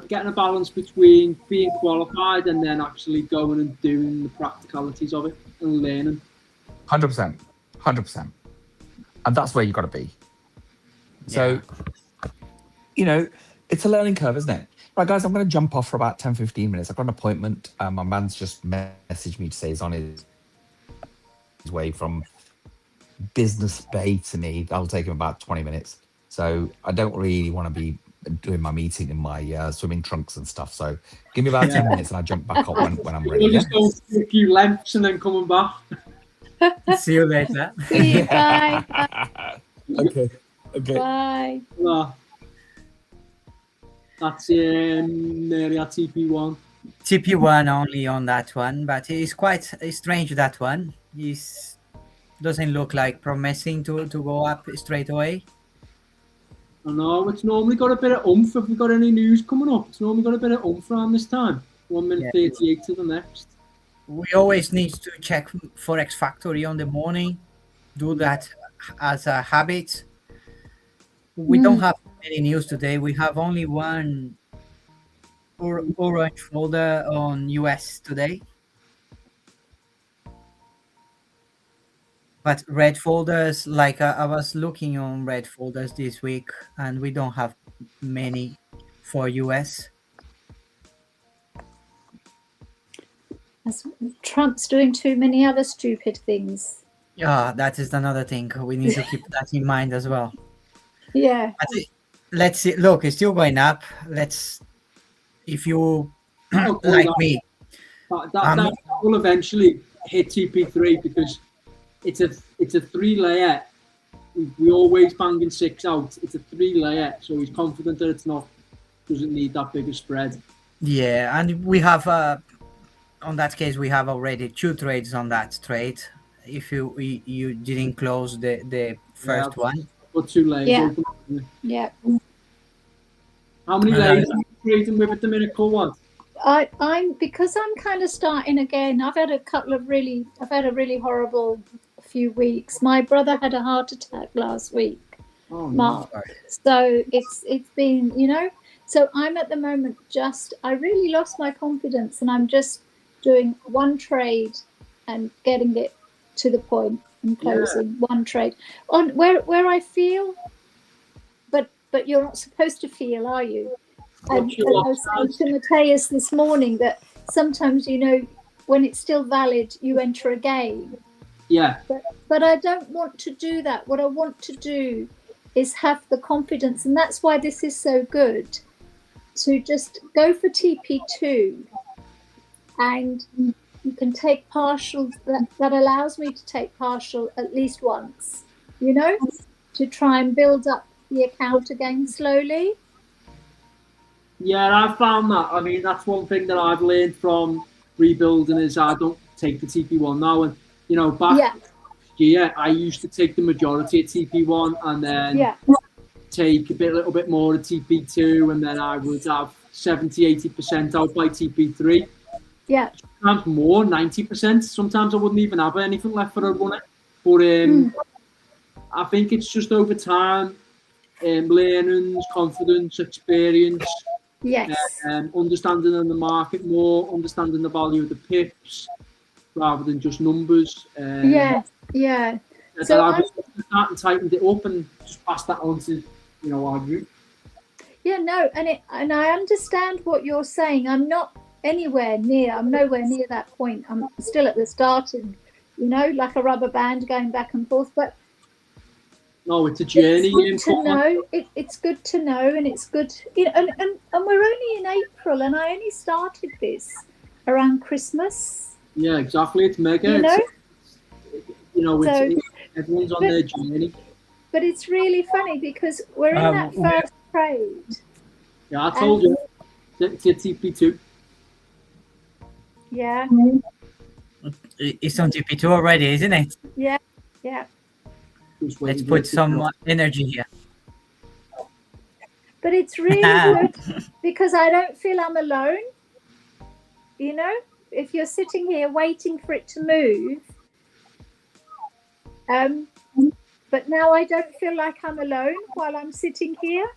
getting a balance between being qualified and then actually going and doing the practicalities of it and learning. 100%. And that's where you got to be. So, it's a learning curve, isn't it? Right, guys, I'm going to jump off for about 10, 15 minutes. I've got an appointment. My man's just messaged me to say he's on his way from Business Bay to me. That'll take him about 20 minutes. So I don't really want to be doing my meeting in my swimming trunks and stuff. So give me about 10 minutes and I'll jump back up when I'm ready. We'll just go a few lengths and then coming back. See you later. See you, bye. Okay. Bye. Well, that's nearly at TP1. TP1 only on that one, but it's quite strange, that one. Doesn't look like promising to go up straight away. I know, it's normally got a bit of oomph. Have we got any news coming up? It's normally got a bit of oomph around this time. 1 minute 38 to the next. We always need to check Forex Factory on the morning. Do that as a habit. We don't have any news today. We have only one orange folder on US today. But red folders, like I was looking on red folders this week, and we don't have many for US. Trump's doing too many other stupid things. Yeah, that is another thing. We need to keep that in mind as well. Yeah. Let's see. Look, it's still going up. If you like me, that will eventually hit TP3 because it's a 3-layer. We always banging 6 out. It's a 3-layer, so he's confident that doesn't need that bigger spread. Yeah, and we have on that case we have already 2 trades on that trade. If you didn't close the first one. Or 2 layers. Yeah. How many layers are you trading with at the minute, one? Because I'm kind of starting again. I've had a really horrible few weeks. My brother had a heart attack last week, Mark. No. So it's been, So I'm at the moment I really lost my confidence, and I'm just doing one trade and getting it to the point and closing one trade on where I feel. But you're not supposed to feel, are you? And I was saying to Mateus this morning that sometimes, when it's still valid, you enter a game. Yeah. But I don't want to do that. What I want to do is have the confidence, and that's why this is so good, to just go for TP2, and you can take partials. That allows me to take partial at least once, to try and build up the account again slowly. Yeah, I've found that. I mean, that's one thing that I've learned from rebuilding is I don't take the TP1 now. And, back last year, I used to take the majority at TP1 and then take a little bit more at TP2. And then I would have 70-80% out by TP3. Yeah. Sometimes more, 90%. Sometimes I wouldn't even have anything left for a runner. But I think it's just over time, learning, confidence, experience. Yes. Understanding in the market more, understanding the value of the pips rather than just numbers. Yeah. So I've started and tightened it up and just passed that on to our group. Yeah, no, and I understand what you're saying. I'm nowhere near that point. I'm still at the starting, like a rubber band going back and forth. But no, it's a journey. It's good to know. It's good to know, and it's good. And we're only in April, and I only started this around Christmas. Yeah, exactly. It's mega. Everyone's on their journey. But it's really funny because we're in that first trade, Yeah, I told you. It's TP2. Yeah, It's on TP2 already, isn't it? yeah, yeah. Just Let's waiting for put it to some drop. energy here. But it's really good because I don't feel I'm alone. You know, if you're sitting here waiting for it to move, but now I don't feel like I'm alone while I'm sitting here.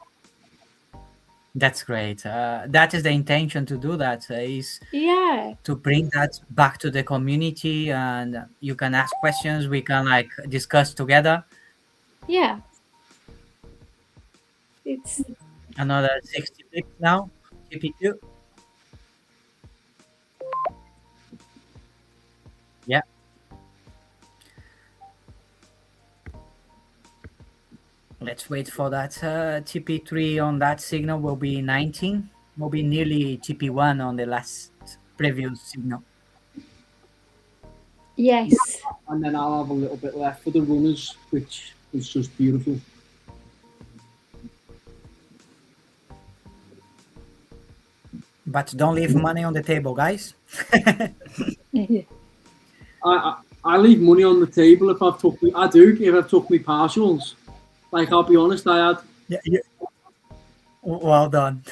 That's great. That is the intention to do that, is Yeah, to bring that back to the community, and you can ask questions. We can like discuss together. yeah. It's Another 60 pips now. TP2. Yeah. Let's wait for that. TP3 on that signal will be 19. Will be nearly TP1 on the last previous signal. yes. And then I'll have a little bit left for the runners, which is just beautiful. But don't leave money on the table, guys. I leave money on the table if I've took me. I do if I've took me partials. Like, I'll be honest, I had. Yeah. Well done.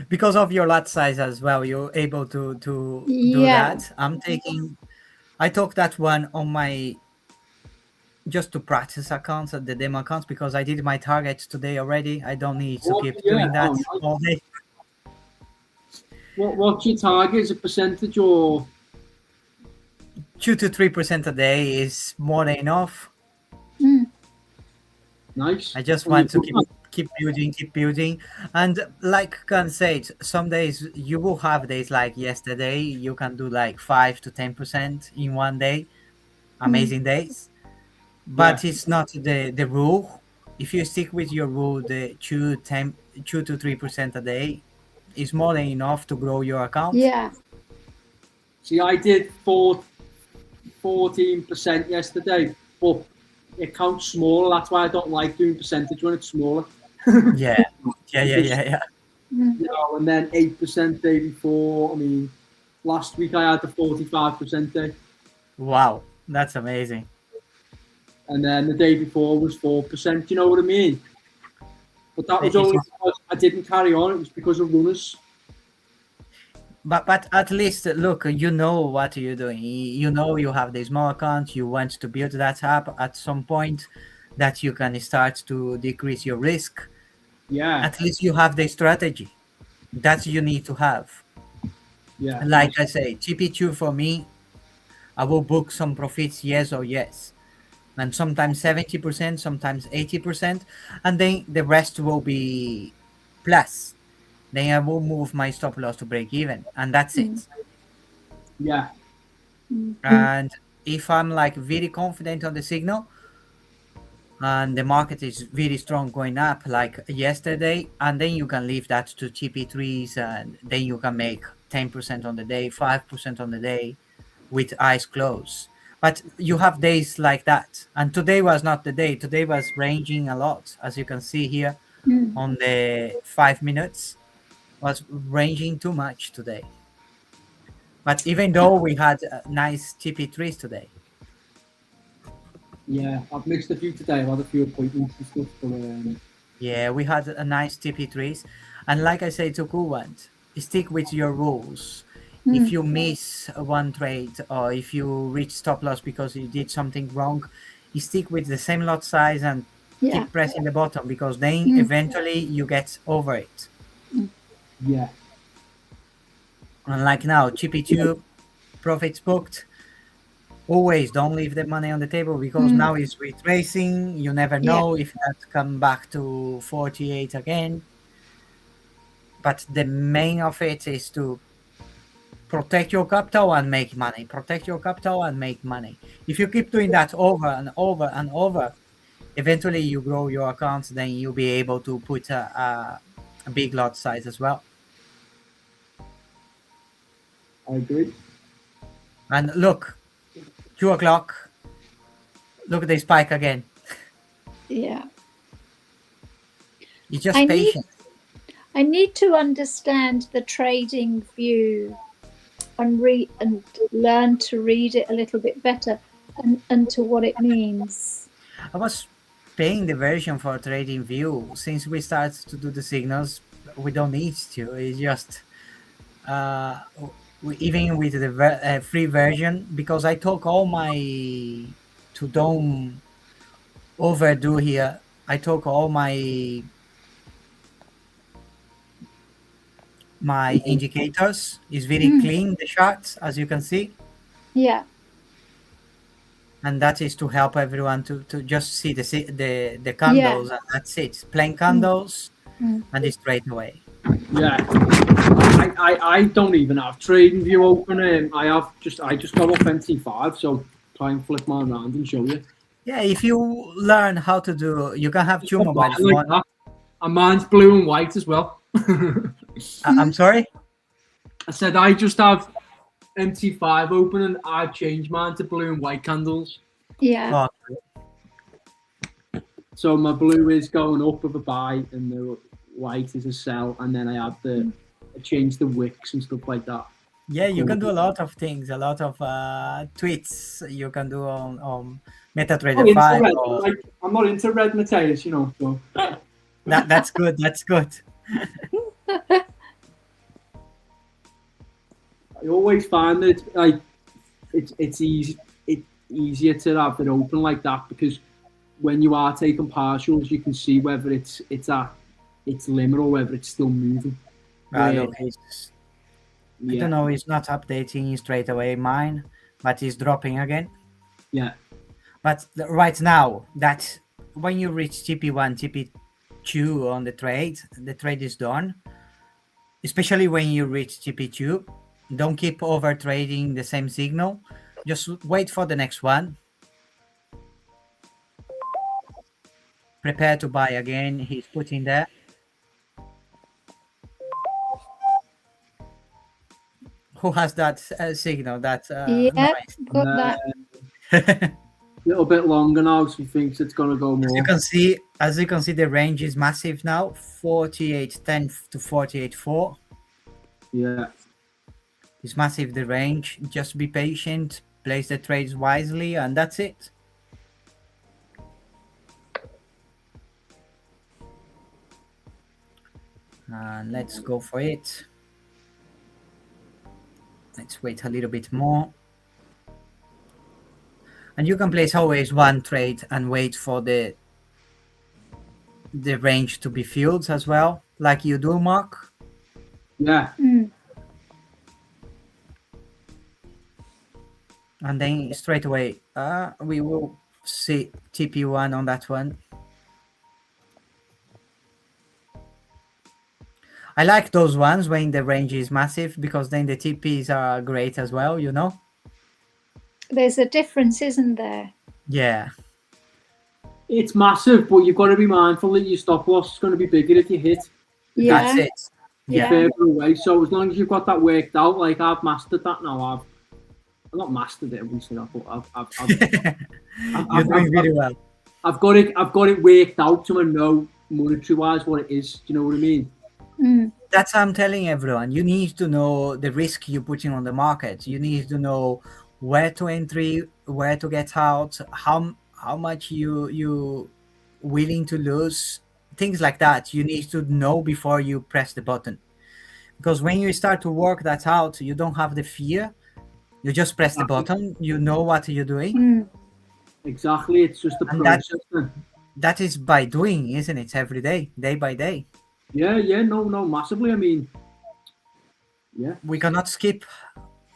Because of your lot size as well, you're able to do Yeah. that. I took that one on my just to practice accounts at the demo accounts, because I did my targets today already. I don't need to keep doing that all day. What's your target? Is it percentage or 2 to 3% a day is more than enough. nice? I just want to keep building. And like Khan said, some days you will have days like yesterday. You can do like 5 to 10% in one day. Amazing days. But it's not the rule. If you stick with your rule, the 2 to 3% a day is more than enough to grow your account. Yeah. See, I did 14% yesterday, but it counts smaller. That's why I don't like doing percentage when it's smaller. Yeah. You know, and then 8% day before. I mean, last week I had the 45% day. Wow, that's amazing. And then the day before was 4%. You know what I mean? But that was only because I didn't carry on. It was because of runners. But at least, look, you know what you're doing. You know you have the small account. You want to build that up at some point that you can start to decrease your risk. Yeah. At least you have the strategy that you need to have. Yeah. Like I say, TP2 for me, I will book some profits, yes or yes. And sometimes 70%, sometimes 80%. And then the rest will be plus. Then I will move my stop loss to break even. And that's it. Yeah. And if I'm like very confident on the signal and the market is very strong going up like yesterday, and then you can leave that to TP3s, and then you can make 10% on the day, 5% on the day with eyes closed. But you have days like that, and today was not the day. Today was ranging a lot, as you can see here on the 5 minutes, was ranging too much today. But even though we had nice TP3s today. Yeah, I've missed a few today. I've had a few appointments and stuff. But, yeah, we had a nice TP3s. And like I say to Kuwant, stick with your rules. If you miss one trade or if you reach stop loss because you did something wrong, you stick with the same lot size and keep pressing the button, because then eventually you get over it. Yeah. And like now, TP2, profits booked. Always don't leave the money on the table, because now it's retracing. You never know if that come back to 48 again. But the main of it is to protect your capital and make money. Protect your capital and make money. If you keep doing that over and over and over, eventually you grow your accounts. Then you'll be able to put a big lot size as well. I agree. And look, 2 o'clock. Look at the spike again. Yeah. It's just I patience. I need to understand the trading view and learn to read it a little bit better and to what it means. I was paying the version for Trading View. Since we started to do the signals, we don't need to. It's just even with the free version, because I took all my, to don't overdo here, I took all my indicators. Is very clean, the charts, as you can see. Yeah. And that is to help everyone to just see the candles, and that's it. Plain candles and it's straight away. Yeah, I don't even have Trading View open. I just got off MT5, so try and flip mine around and show you. Yeah, if you learn how to do, you can have two mobiles. Like that. And mine's blue and white as well. I'm sorry? I said I just have MT5 open and I've changed mine to blue and white candles. Yeah. Oh. So my blue is going up with a buy and the white is a sell, and then I have I change the wicks and stuff like that. Yeah, you can do a lot of things, a lot of tweets you can do on MetaTrader 5. I'm not into red, Mateus, you know. So. That's good. That's good. I always find that it's easier to have it open like that, because when you are taking partials, you can see whether it's at its limit or whether it's still moving. Look, I don't know, it's not updating straight away mine, but it's dropping again. Yeah. But right now, that when you reach TP1, TP2 on the trade is done. Especially when you reach TP2, don't keep over trading the same signal. Just wait for the next one. Prepare to buy again. He's putting there. Who has that signal? That noise? Got that. A little bit longer now, so he thinks it's gonna go more. As you can see, the range is massive now, 48.10 to 48.4. Yeah, it's massive, the range. Just be patient, place the trades wisely, and that's it. Let's go for it. Let's wait a little bit more. And you can place always one trade and wait for the range to be filled as well, like you do, Mark. Yeah. And then straight away, we will see TP1 on that one. I like those ones when the range is massive, because then the TPs are great as well, you know? There's a difference, isn't there? Yeah. It's massive, but you've got to be mindful that your stop loss is going to be bigger if you hit. Yeah. That's it. Yeah. Further away. So as long as you've got that worked out, like I've mastered that now. I've not mastered it, I wouldn't say that, but You're doing really well. I've got it worked out to know monetary wise what it is. Do you know what I mean? That's what I'm telling everyone. You need to know the risk you're putting on the market. You need to know where to entry, where to get out, how much you willing to lose, things like that. You need to know before you press the button, because when you start to work that out, you don't have the fear. You just press the button. You know what you're doing. Exactly. It's just the process. That is by doing, isn't it? Every day, day by day. Yeah, no, massively. I mean, yeah. We cannot skip.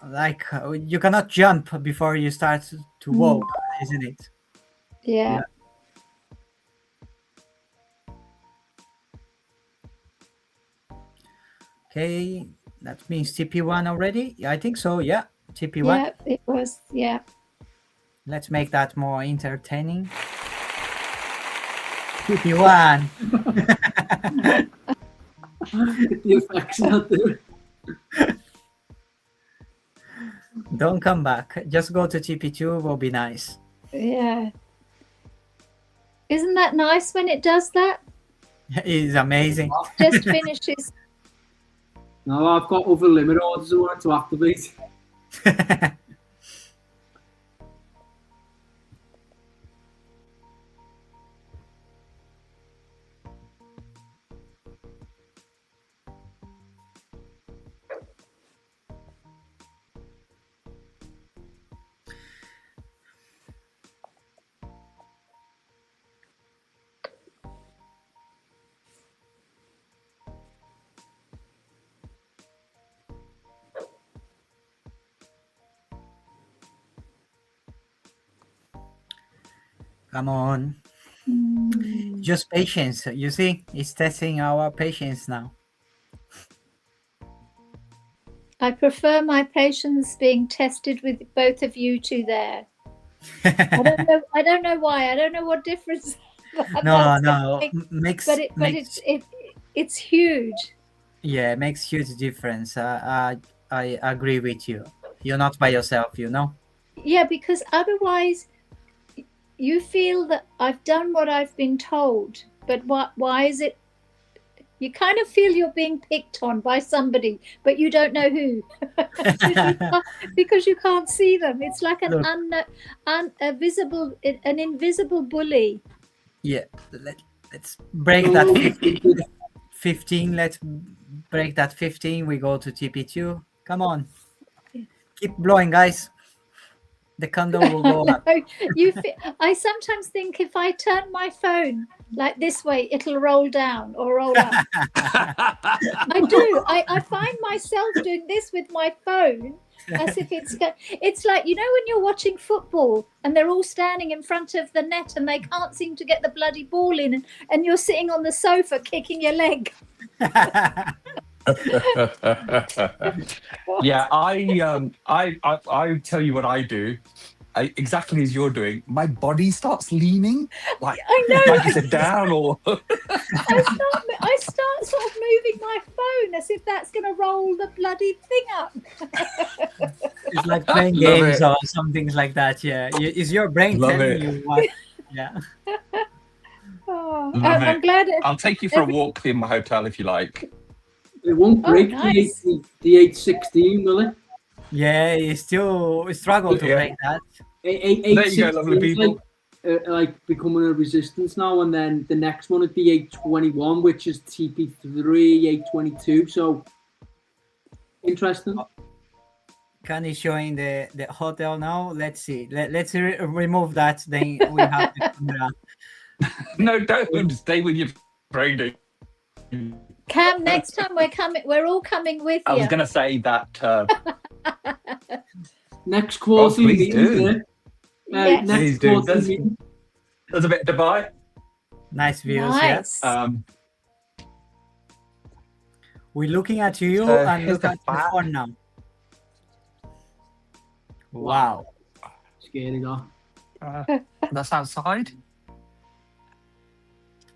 Like, you cannot jump before you start to walk, isn't it? Yeah. Okay, that means TP1 already. I think so. Yeah, TP1. Yeah, it was. Yeah. Let's make that more entertaining. TP1. Get the effects out there. Don't come back. Just go to TP2. Will be nice. Yeah. Isn't that nice when it does that? It's amazing. Just finishes. No, I've got other limit orders I want to activate. Come on. Just patience. You see, it's testing our patience now. I prefer my patience being tested with both of you two there. I don't know why. I don't know what difference. No, It's huge. Yeah, it makes huge difference. I agree with you. You're not by yourself, you know. Yeah, because otherwise, you feel that I've done what I've been told, but why is it? You kind of feel you're being picked on by somebody, but you don't know who, because you can't see them. It's like an invisible bully. Yeah, let's break that 15. Let's break that 15. We go to TP2. Come on, keep blowing, guys. The candle will go up. I sometimes think if I turn my phone like this way, it'll roll down or roll up. I do. I find myself doing this with my phone as if it's like, you know, when you're watching football and they're all standing in front of the net and they can't seem to get the bloody ball in, and you're sitting on the sofa kicking your leg. Yeah, I tell you what I do. Exactly as you're doing, my body starts leaning, like I know, like it's down, or I start sort of moving my phone as if that's going to roll the bloody thing up. It's like playing games or some things like that. Yeah, is your brain telling you what? Yeah. I'm glad. I'll take you for a walk in my hotel if you like. It won't break the 816, will it? Yeah, you still struggle to break that. There you go, lovely people. Like becoming a resistance now, and then the next one would be 821, which is TP3, 822. So interesting. Can you showing the hotel now? Let's see. Let's remove that. Then we have the camera. No, don't stay with your brain. Cam, next time we're all coming with you. I was going to say that. Next quarter meeting. Yes. Next quarter meeting. There's a bit of Dubai. Nice views. Nice. Yeah. We're looking at you and look at the phone now. Wow. Scary guy. That's outside.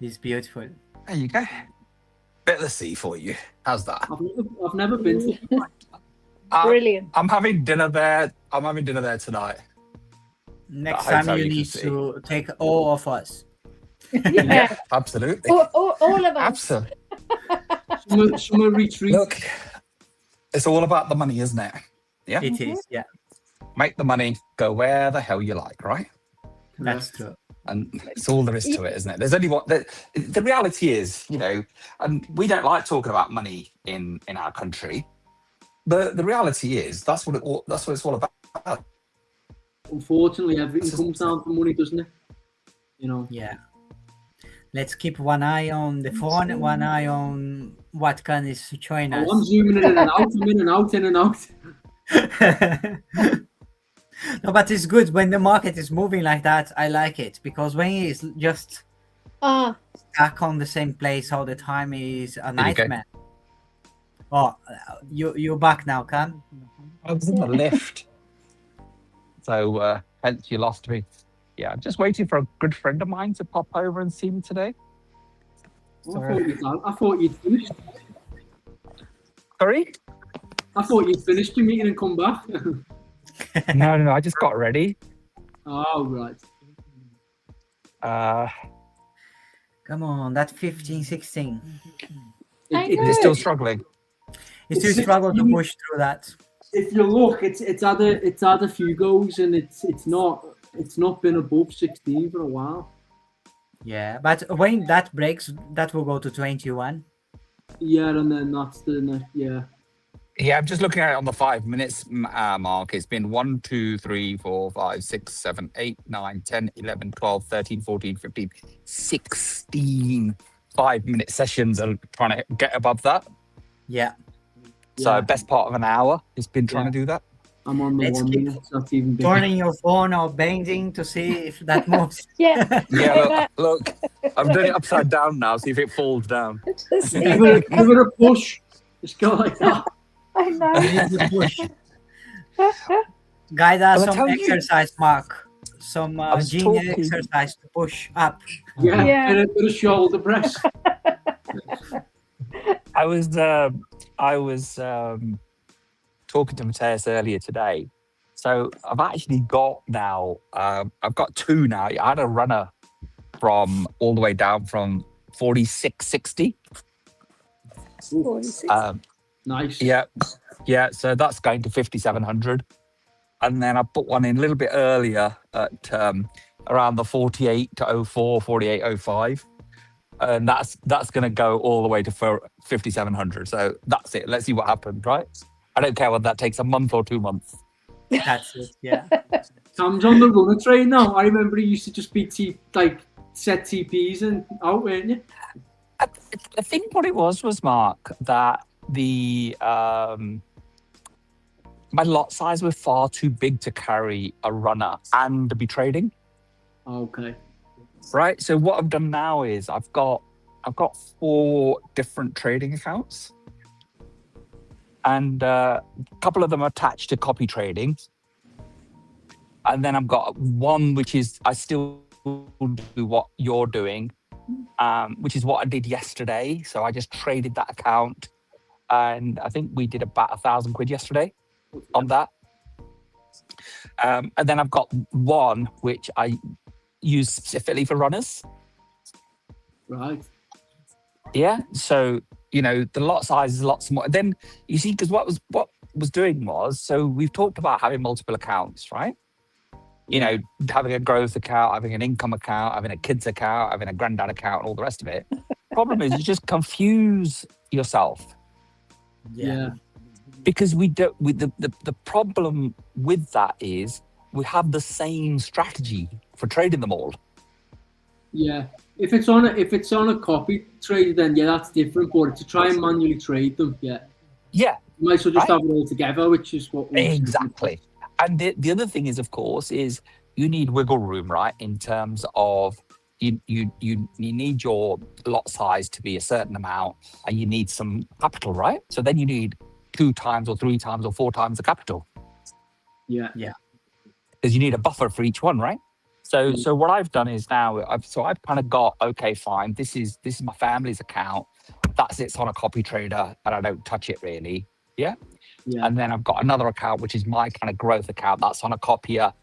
It's beautiful. There you go. Bit of the sea for you. How's that? I've never been to Brilliant. I'm having dinner there. I'm having dinner there tonight. Next time you need to take all of us. Yeah, absolutely. All of us. Absolutely. Summer retreat. Look, it's all about the money, isn't it? Yeah. It is. Yeah. Make the money go where the hell you like, right? That's true. And it's all there is to it, isn't it? There's only one. The reality is, you know, and we don't like talking about money in our country. But the reality is that's what it's all about. Unfortunately, everything comes down to money, doesn't it? You know. Yeah. Let's keep one eye on the phone, one eye on what Khan is showing us. I'm zooming in and out. I'm in and out, in and out. No, but it's good when the market is moving like that. I like it, because when it's just stuck on the same place all the time is a nightmare. Oh, you're back now, Cam. I was in the lift, so hence you lost me. Yeah, I'm just waiting for a good friend of mine to pop over and see me today. I thought you'd finished. Sorry? I thought you'd finished your meeting and come back. No, I just got ready. Oh, right. Come on, that 15, 16. I It- know. They're still struggling. You It's still struggle to 16. push through that. If you look, it's had a few goes, and it's not been above 16 for a while. Yeah, but when that breaks, that will go to 21. Yeah, and then that's the next. Yeah. Yeah, I'm just looking at it on the 5 minutes mark. It's been 1, 2, 3, 4, 5, 6, 7, 8, 9, 10, 11, 12, 13, 14, 15, 16 5-minute sessions are trying to get above that. Yeah. So Yeah. best part of an hour it's been trying Yeah. to do that. I'm on the Let's 1 keep minute. So that's even bigger. Turning your phone or bending to see if that moves. Yeah. Yeah, look, I'm doing it upside down now, see if it falls down. To see Give if it a push. Just go like that. I know. You need to push. Guide us Well, I some tell you- exercise, Mark. Some was genius talking- exercise to push up. Yeah. Yeah. And a bit of shoulder press. I was talking to Mateus earlier today. So I've actually got now, I've got 2 now. I had a runner from all the way down from 46.60. 46. Nice. Yeah. So that's going to 5,700. And then I put one in a little bit earlier at around the 48 to 04, 48, 05. And that's going to go all the way to 5,700. So that's it. Let's see what happens, right? I don't care whether that takes a month or 2 months. That's it. Yeah. Sam's on the runner train now. I remember he used to just be set TPs and out, weren't you? I think what it was Mark, that the my lot size was far too big to carry a runner and be trading. Okay. Right. So what I've done now is I've got 4 different trading accounts, and a couple of them are attached to copy trading, and then I've got one which is I still do what you're doing, which is what I did yesterday. So I just traded that account, and I think we did about £1,000 yesterday on that. And then I've got one which I use specifically for runners. Right. Yeah. So, the lot size is a lot smaller. Then you see, because what was doing was, so we've talked about having multiple accounts, right? Having a growth account, having an income account, having a kids account, having a granddad account, and all the rest of it. Problem is, you just confuse yourself. Yeah. Because the problem with that is we have the same strategy for trading them all. Yeah. If it's on a copy trade, then yeah, that's different. But to try and manually trade them, yeah. Yeah. You might as well just Right. have it all together, which is what we Exactly. And the other thing is, of course, is you need wiggle room, right? In terms of you need your lot size to be a certain amount, and you need some capital, right? So then you need 2 times or 3 times or 4 times the capital, Yeah. because you need a buffer for each one, right? So what I've done is now I've kind of got, okay, fine. This is my family's account. That sits on a copy trader, and I don't touch it really. Yeah. Yeah. And then I've got another account, which is my kind of growth account. That's on a copier,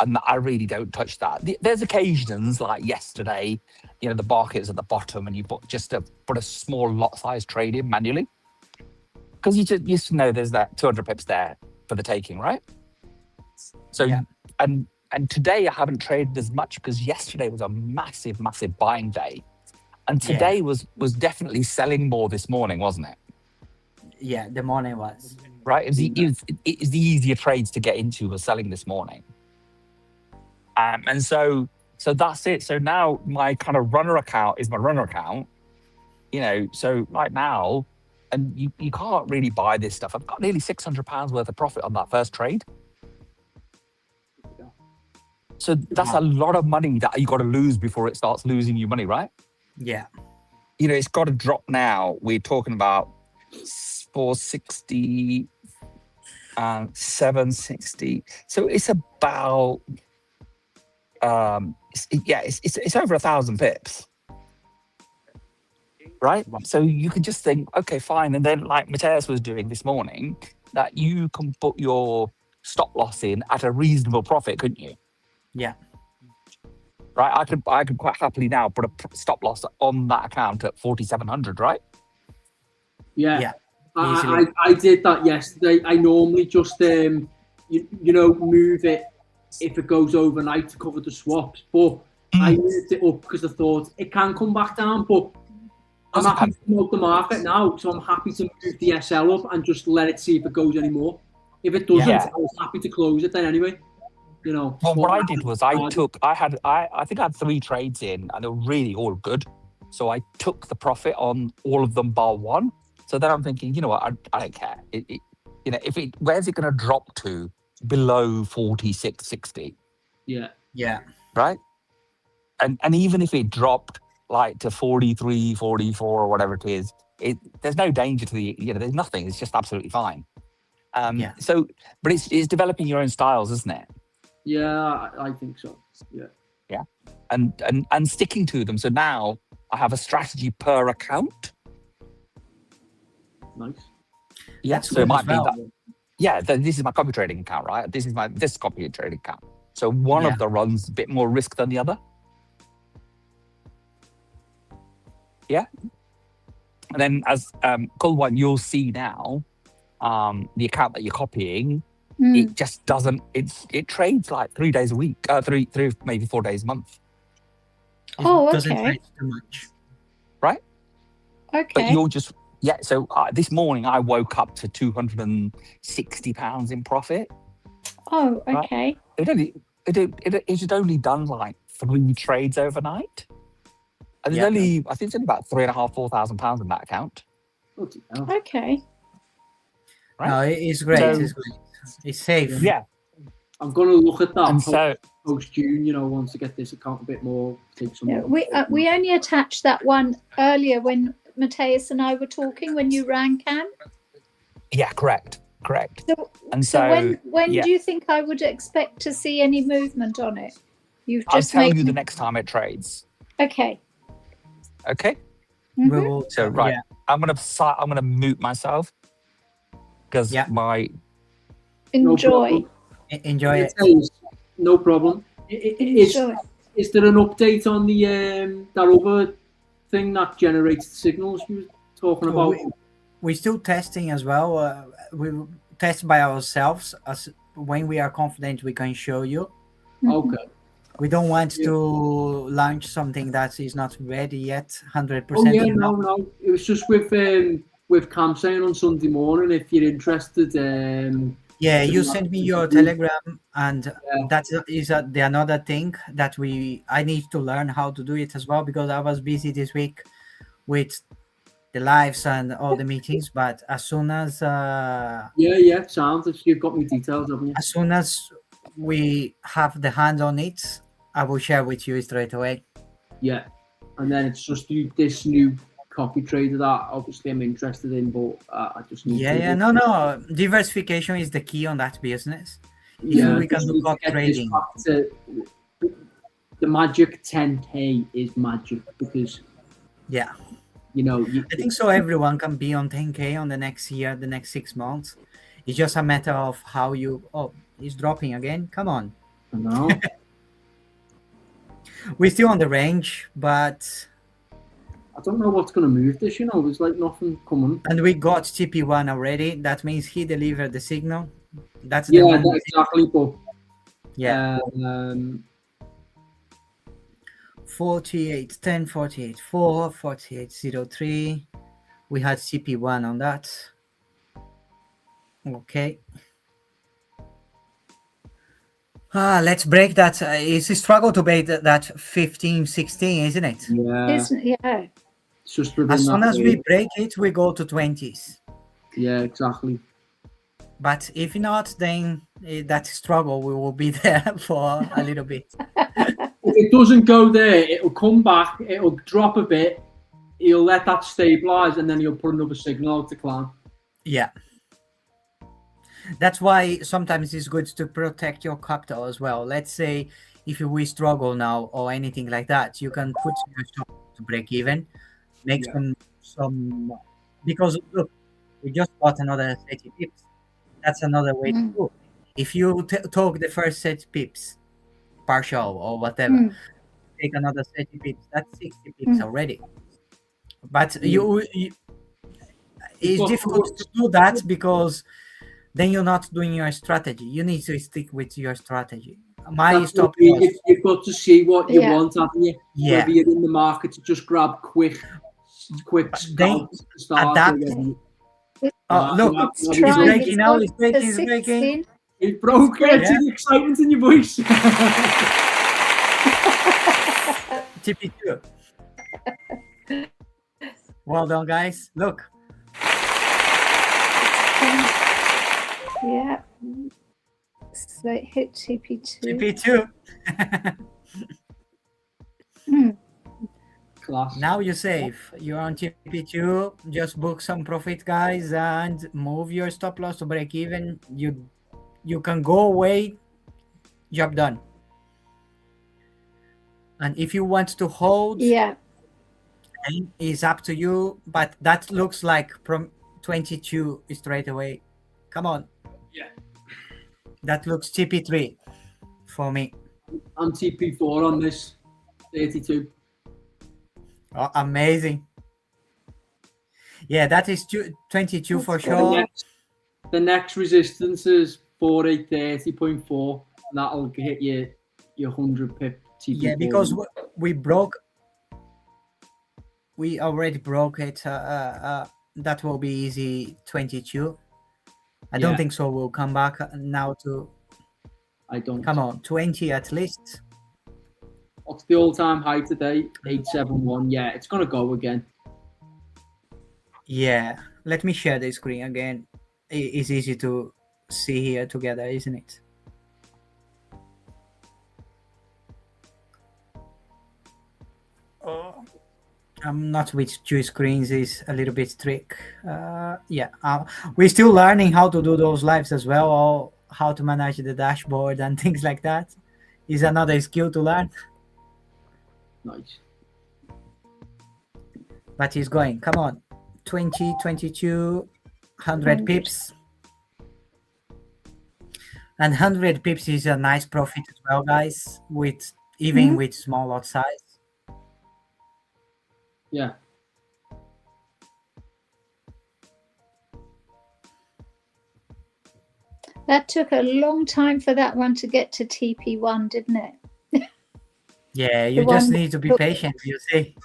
and I really don't touch that. There's occasions like yesterday, the market's at the bottom, and you put a small lot size trade in manually, because you just know there's that 200 pips there for the taking, right? So Yeah. and today I haven't traded as much because yesterday was a massive buying day, and today was definitely selling more this morning, wasn't it? Yeah, the morning was. Right, it was the easier trades to get into was selling this morning, and so that's it. So now my kind of runner account is my runner account, So right now, and you can't really buy this stuff. I've got nearly £600 worth of profit on that first trade. So that's a lot of money that you got to lose before it starts losing you money, right? Yeah. It's got to drop now. We're talking about 460 and 760. So it's about it's over 1,000 pips, right? So you could just think, okay, fine, and then like Mateus was doing this morning, that you can put your stop loss in at a reasonable profit, couldn't you? Yeah. right? I could quite happily now put a stop loss on that account at 4,700, right? Yeah. Easily. I did that yesterday. I normally just you know, move it if it goes overnight to cover the swaps, but I moved it up because I thought it can come back down, but I'm happy to promote the market now, so I'm happy to move the SL up and just let it see if it goes anymore. If it doesn't, Yeah. I was happy to close it then anyway. You know. Well, what I did was I think I had 3 trades in, and they were really all good. So I took the profit on all of them bar one. So then I'm thinking, you know what, I don't care. You know, where's it going to drop to below 46.60? Yeah. Right. And even if it dropped like to 43, 44 or whatever it is, there's no danger to there's nothing. It's just absolutely fine. So, but it's developing your own styles, isn't it? Yeah, I think so. Yeah. Yeah. And sticking to them. So now I have a strategy per account. Nice. Yeah. That's so it might good as be that. Yeah. This is my copy trading account, right? This is this copy trading account. So one of the runs a bit more risk than the other. Yeah. And then as Kulwan, you'll see now the account that you're copying, it just doesn't, it trades like 3 days a week, three, maybe 4 days a month. It doesn't okay. trade too much. Right? Okay. But you're just, so this morning I woke up to £260 in profit. Oh, okay. Right? It had only done like 3 trades overnight. And there's only, I think it's only about £3,500, £4,000 in that account. Okay. Right? No, it's great. It's great. It's safe. Yeah. I'm going to look at that And so, post June, you know, once to get this account a bit more. Take some more. We only attached that one earlier when Matthias and I were talking, when you rang, Cam. yeah, correct. So when do you think I would expect to see any movement on it? You've just I'll tell you the next time it trades. Okay. Okay. We will, So I'm gonna mute myself because my enjoy it. No problem. Is there an update on the that other thing that generates the signals you were talking about? We're still testing as well. We test by ourselves. As when we are confident, we can show you. Okay. We don't want to launch something that is not ready yet, 100%. Oh yeah, no. It was just with Cam saying on Sunday morning, if you're interested. You sent me your Telegram, and that is the another thing that I need to learn how to do it as well, because I was busy this week with the lives and all the meetings. But as soon as sounds like you've got me details, haven't you? As soon as we have the hand on it, I will share with you straight away. Yeah, and then it's just this new copy trader that obviously I'm interested in, but I just need to. No. Diversification is the key on that business. Yeah, we can do copy trading. The magic 10K is magic because. Yeah. You know, I think so. Everyone can be on 10K on the next year, the next 6 months. It's just a matter of how you. Oh, it's dropping again. Come on. I know. We're still on the range, but I don't know what's going to move this. You know, there's like nothing coming. And we got TP1 already. That means he delivered the signal. That's exactly. But 48, 10, 48, 4, 48, 03. We had CP1 on that. Okay. Let's break that. It's a struggle to break that 15, 16, isn't it? Yeah. It's just as soon as we break it, we go to 20s. Yeah, exactly. But if not, then that struggle we will be there for a little bit. If it doesn't go there, it'll come back, it'll drop a bit, he'll let that stabilize, and then he'll put another signal out to climb. Yeah. That's why sometimes it's good to protect your capital as well. Let's say if we struggle now or anything like that, you can put your stop to break even, make some because look, we just got another 30 pips. That's another way to do. If you talk the first 30 pips, partial or whatever, take another 30 pips. That's 60 pips already. But it's difficult to do that because then you're not doing your strategy. You need to stick with your strategy. My stop loss. You've got to see what you want, haven't you? Yeah. Whether you're in the market to just grab quick scalps to start. Look, it's breaking now. It's breaking. It broke. It's the excitement in your voice. TP2. Well done, guys. Look. Yeah. So it hit TP2. Class. Now you're safe. You're on TP2. Just book some profit, guys, and move your stop loss to break even. You can go away. Job done. And if you want to hold, it's up to you. But that looks like from 22 straight away. Come on. Yeah. That looks TP3 for me. I'm TP4 on this 32. Oh, amazing. Yeah, that is 22 for sure. The next resistance is 4830.4, and that'll hit your 100 pip TP4. Yeah, because we already broke it. That will be easy 22. I don't think so. We'll come back now to. I don't. Come on, 20 at least. What's the all-time high today? 871. Yeah, it's gonna go again. Yeah, let me share the screen again. It's easy to see here together, isn't it? Oh, I'm not with two screens. Is a little bit trick. We're still learning how to do those lives as well, or how to manage the dashboard and things like that. Is another skill to learn. Nice. But he's going. Come on. 20, 22, 100 pips. And 100 pips is a nice profit as well, guys, with even with small lot size. Yeah. That took a long time for that one to get to TP1, didn't it? Yeah, you just need to be patient, you see.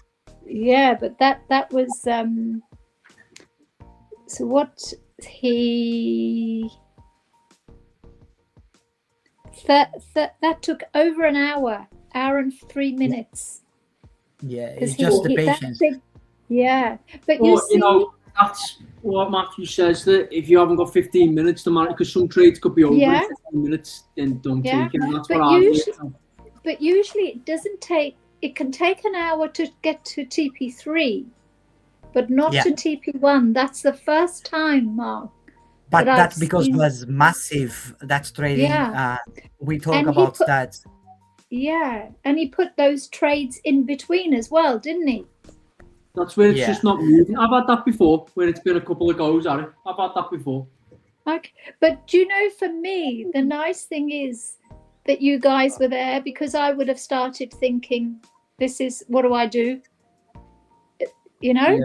Yeah, but that was so what he that took over an hour and 3 minutes. Yeah, it's just the patience. But you know, that's what Matthew says, that if you haven't got 15 minutes to manage, because some trades could be over in 15 minutes, then don't take it. And that's but usually it doesn't take, it can take an hour to get to TP3, but not to TP1. That's the first time, Mark. But that's because it was massive, that trading. Yeah. We talk about that. Yeah, and he put those trades in between as well, didn't he? That's where it's just not moving. I've had that before, where it's been a couple of goes at it. I've had that before. Okay, but do you know, for me, the nice thing is that you guys were there, because I would have started thinking, this is, what do I do? You know?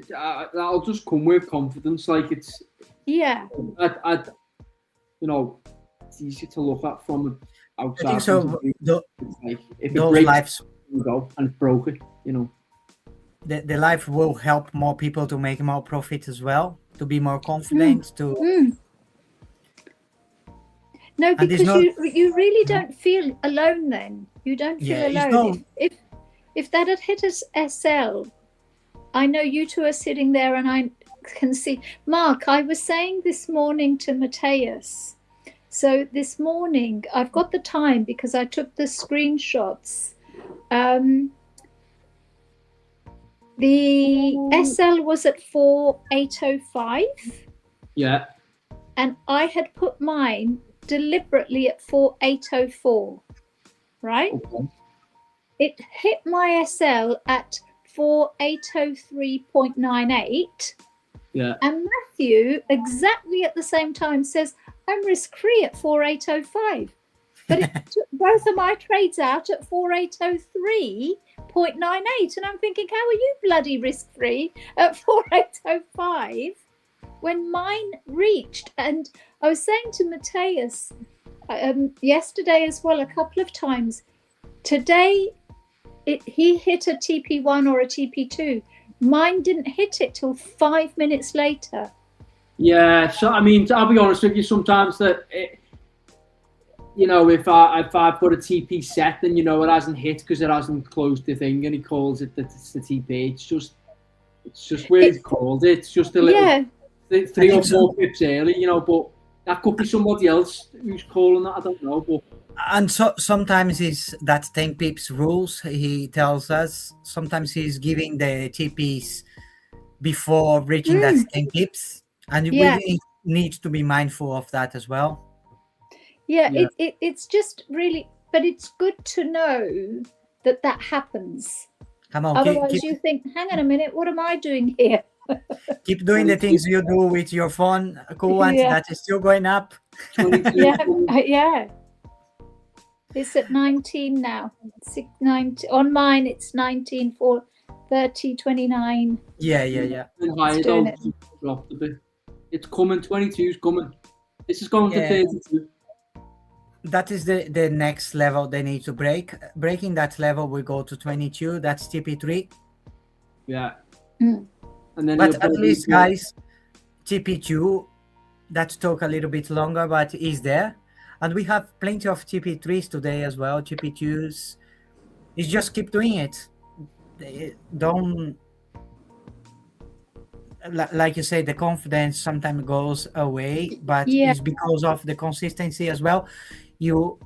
Yeah, that'll just come with confidence. Like, it's... Yeah. You know, it's easy to look at from outside. I think so. If those breaks, lives go and it's broken, you know. The life will help more people to make more profit as well, to be more confident. No, because you really don't feel alone then. You don't feel alone. If that had hit us SL, I know you two are sitting there and I can see. Mark, I was saying this morning to Mateus, so this morning I've got the time because I took the screenshots. The SL was at 4,805. Yeah. And I had put mine deliberately at 4,804. Right? Okay. It hit my SL at 4,803.98. Yeah. And Matthew, exactly at the same time, says, I'm risk-free at 4,805. But both of my trades out at 4803.98, and I'm thinking, how are you bloody risk-free at 4805 when mine reached? And I was saying to Matthias yesterday as well, a couple of times, today he hit a TP1 or a TP2. Mine didn't hit it till 5 minutes later. Yeah, so I mean, I'll be honest with you, sometimes that you know, if I put a TP set, then you know it hasn't hit because it hasn't closed the thing, and he calls it that it's the TP. It's just where it's called. It's just a little 3 or 4 pips early, you know. But that could be somebody else who's calling that. I don't know, but. And so sometimes it's that 10 pips rules. He tells us sometimes he's giving the TPs before reaching that 10 pips, and we need to be mindful of that as well. It's just really, but it's good to know that happens. Come on, otherwise you think, hang on a minute, what am I doing here? Keep doing the things you do with your phone, Coolant, that is still going up. Yeah. It's at 19 now. 19, on mine, it's 19 for 30, 29. Yeah. It's doing it. Dropped a bit. It's coming. 22 is coming. This is going to 32. That is the next level they need to break. Breaking that level, we go to 22. That's TP3. Yeah. Mm. And then but at least, guys, TP2, that took a little bit longer, but is there. And we have plenty of TP3s today as well, TP2s. You just keep doing it. Don't, like you say, the confidence sometimes goes away, but it's because of the consistency as well. You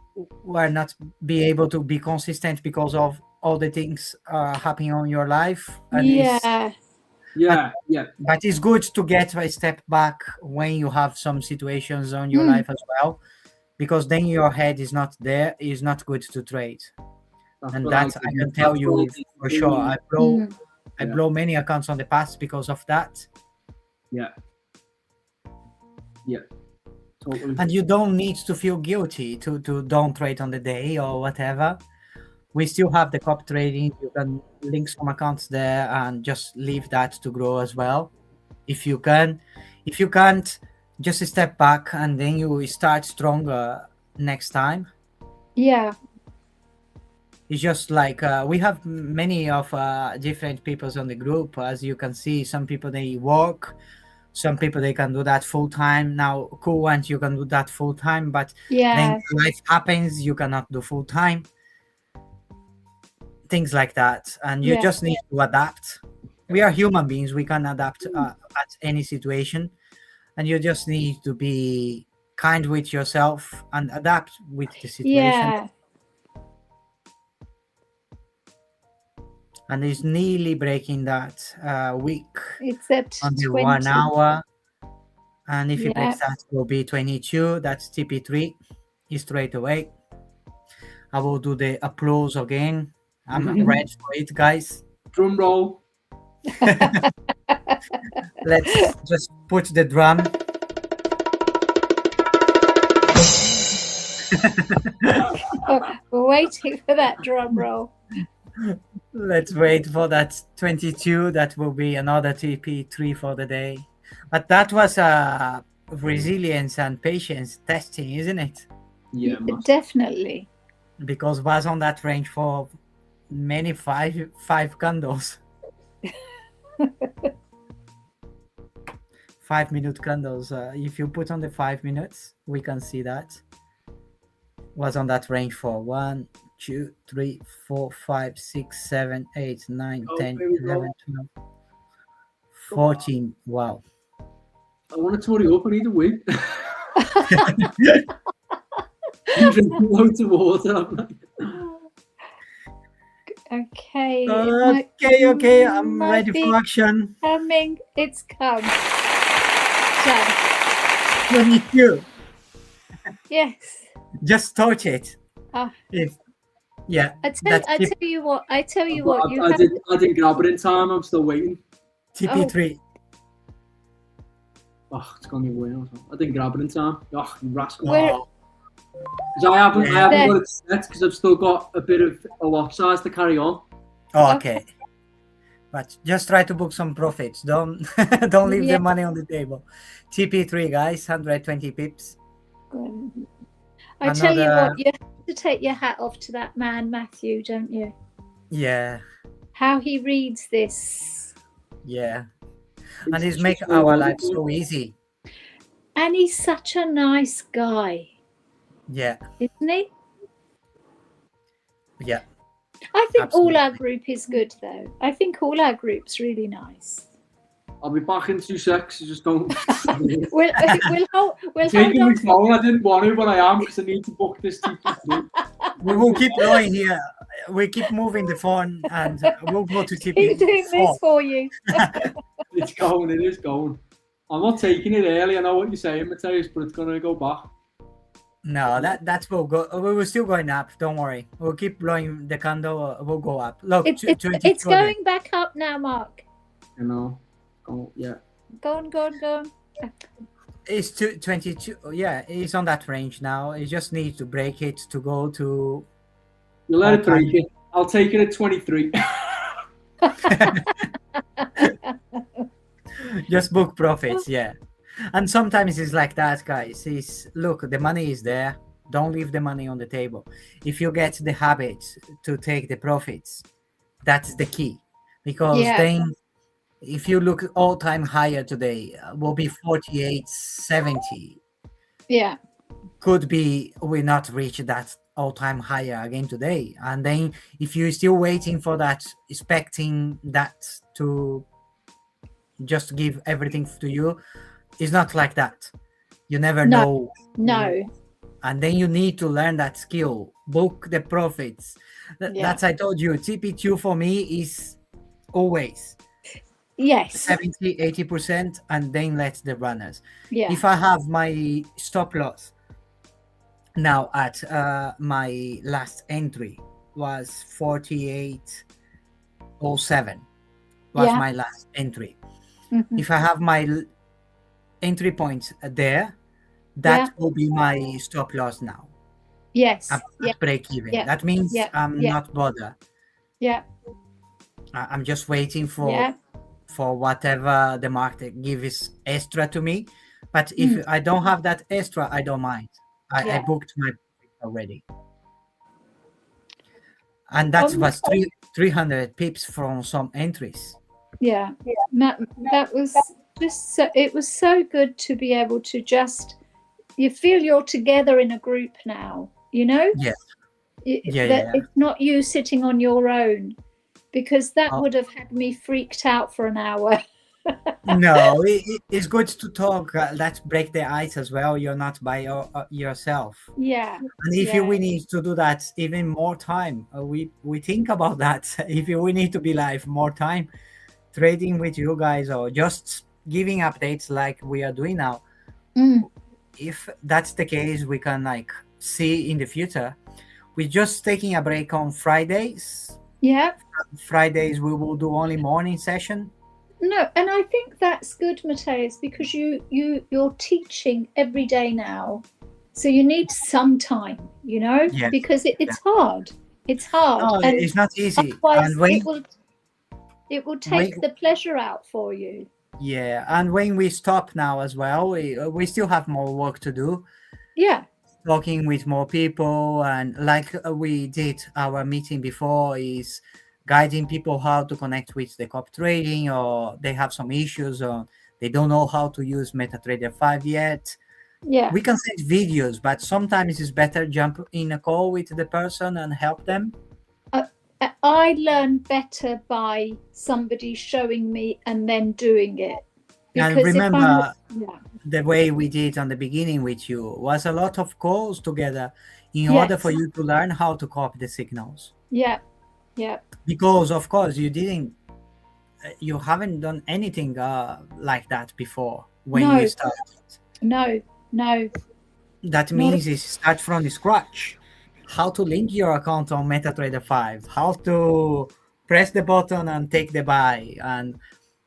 will not be able to be consistent because of all the things happening on your life. And but it's good to get a step back when you have some situations on your life as well, because then your head is not there. It's not good to trade. And that I can tell you for sure. I blow many accounts on the past because of that. Yeah. Totally. And you don't need to feel guilty to don't trade on the day or whatever. We still have the cop trading. You can link some accounts there and just leave that to grow as well. If you can. If you can't, just step back and then you start stronger next time. Yeah. It's just like we have many of different peoples on the group. As you can see, some people they work, some people they can do that full time. Now, Coolant, you can do that full time, but then life happens, you cannot do full time. Things like that, and you just need to adapt. We are human beings; we can adapt at any situation, and you just need to be kind with yourself and adapt with the situation. Yeah. And it's nearly breaking that week. It's at under 20. 1 hour. And if it breaks that, it will be 22. That's TP3 straight away. I will do the applause again. I'm ready for it, guys. Drum roll. Let's just put the drum. We're waiting for that drum roll. Let's wait for that 22. That will be another TP3 for the day. But that was resilience and patience testing, isn't it? Yeah, definitely. Because was on that range for many five candles. 5 minute candles. If you put on the 5 minutes, we can see that was on that range for 1, 2, 3, 4, 5, 6, 7, 8, 9, 10, 11, 12, 14. Wow. I wanted to hurry up. I need a wee. I'm drinking loads of water. Okay. Okay. I'm ready for action. Coming. It's come. Done. 22. Yes. Just touch it. I tell you what. I didn't grab it in time. I'm still waiting. TP3. Oh, it's gonna be way. I didn't grab it in time. Oh, you rascal. Because I haven't There. got it set because I've still got a bit of a lot size to carry on. Oh, okay. But just try to book some profits. Don't don't leave Yeah. the money on the table. TP3 guys, 120 pips. I tell you Another- what, you have to take your hat off to that man, Matthew, don't you? Yeah, How he reads this. yeah. And It's he's just making so our life wonderful. so easy. And he's such a nice guy, Yeah, isn't he? yeah. I think all our Absolutely. group is good, though. I think all our group's really nice. I'll be back in 2 secs. Just don't. We'll hold Taking my on. phone. I didn't want to, but I am because I need to book this TP3. We will keep going here. We keep moving the phone and we'll go to Keep TP4. doing this for you. It's going. It is going. I'm not taking it early. I know what you're saying, Mateus, but it's gonna go back. No, that will go. We will still going up. Don't worry. We'll keep blowing the candle. We'll go up. Look, It's 22 again. going back up now, Mark. You know. Oh yeah. Go on. It's 22. Yeah, it's on that range now. It just needs to break it to go to. You let it Okay. break it. I'll take it at 23. Just book profits, yeah. And sometimes it's like that, guys. It's look, the money is there. Don't leave the money on the table. If you get the habit to take the profits, that's the key. Because Yeah. then, if you look all-time higher today, will be 48.70. Yeah. Could be we not reach that all-time higher again today. And then if you're still waiting for that, expecting that to just give everything to you, it's not like that. You never No. know. No. And then you need to learn that skill, book the profits. Yeah. That's I told you, TP2 for me is always Yes. 70-80%, and then let the runners. Yeah. If I have my stop loss now at my last entry was 48.07 was Yeah. my last entry. Mhm. If I have my entry points there, that will be my stop loss now. Yes. I'm Yeah. at break even. Yeah. That means Yeah. I'm Yeah. not bothered. Yeah. I'm just waiting for Yeah. whatever the market gives extra to me. But if I don't have that extra, I don't mind. I Yeah. booked my already. And that Um, was 300 pips from some entries. Yeah. That was just so, it was so good to be able to just, you feel you're together in a group now, you know? Yes. Yeah, That yeah. it's not you sitting on your own, because that Oh. would have had me freaked out for an hour. No, it's good to talk. Let's break the ice as well. You're not by yourself. Yeah. And if Yeah. we need to do that even more time, we think about that. If we need to be live more time, trading with you guys or just giving updates like we are doing now. Mm. If that's the case, we can like see in the future. We're just taking a break on Fridays. Yeah. Fridays we will do only morning session. No, and I think that's good, Mateus, because you're teaching every day now, so you need some time, you know, Yes. because it's hard. It's hard. No, and it's not easy. otherwise And when it will take the pleasure out for you. yeah, and when we stop now as well, we still have more work to do. Yeah. Talking with more people, and like we did our meeting before, is guiding people how to connect with the cop trading, or they have some issues or they don't know how to use MetaTrader 5 yet. Yeah. We can send videos, but sometimes it's better jump in a call with the person and help them. I learn better by somebody showing me and then doing it. And Because if I'm- remember, yeah. the way we did on the beginning with you was a lot of calls together in Yes. order for you to learn how to copy the signals. Yeah. Yeah. Because of course you haven't done anything like that before when No. you started. No. That means you start from the scratch. How to link your account on MetaTrader 5, how to press the button and take the buy, and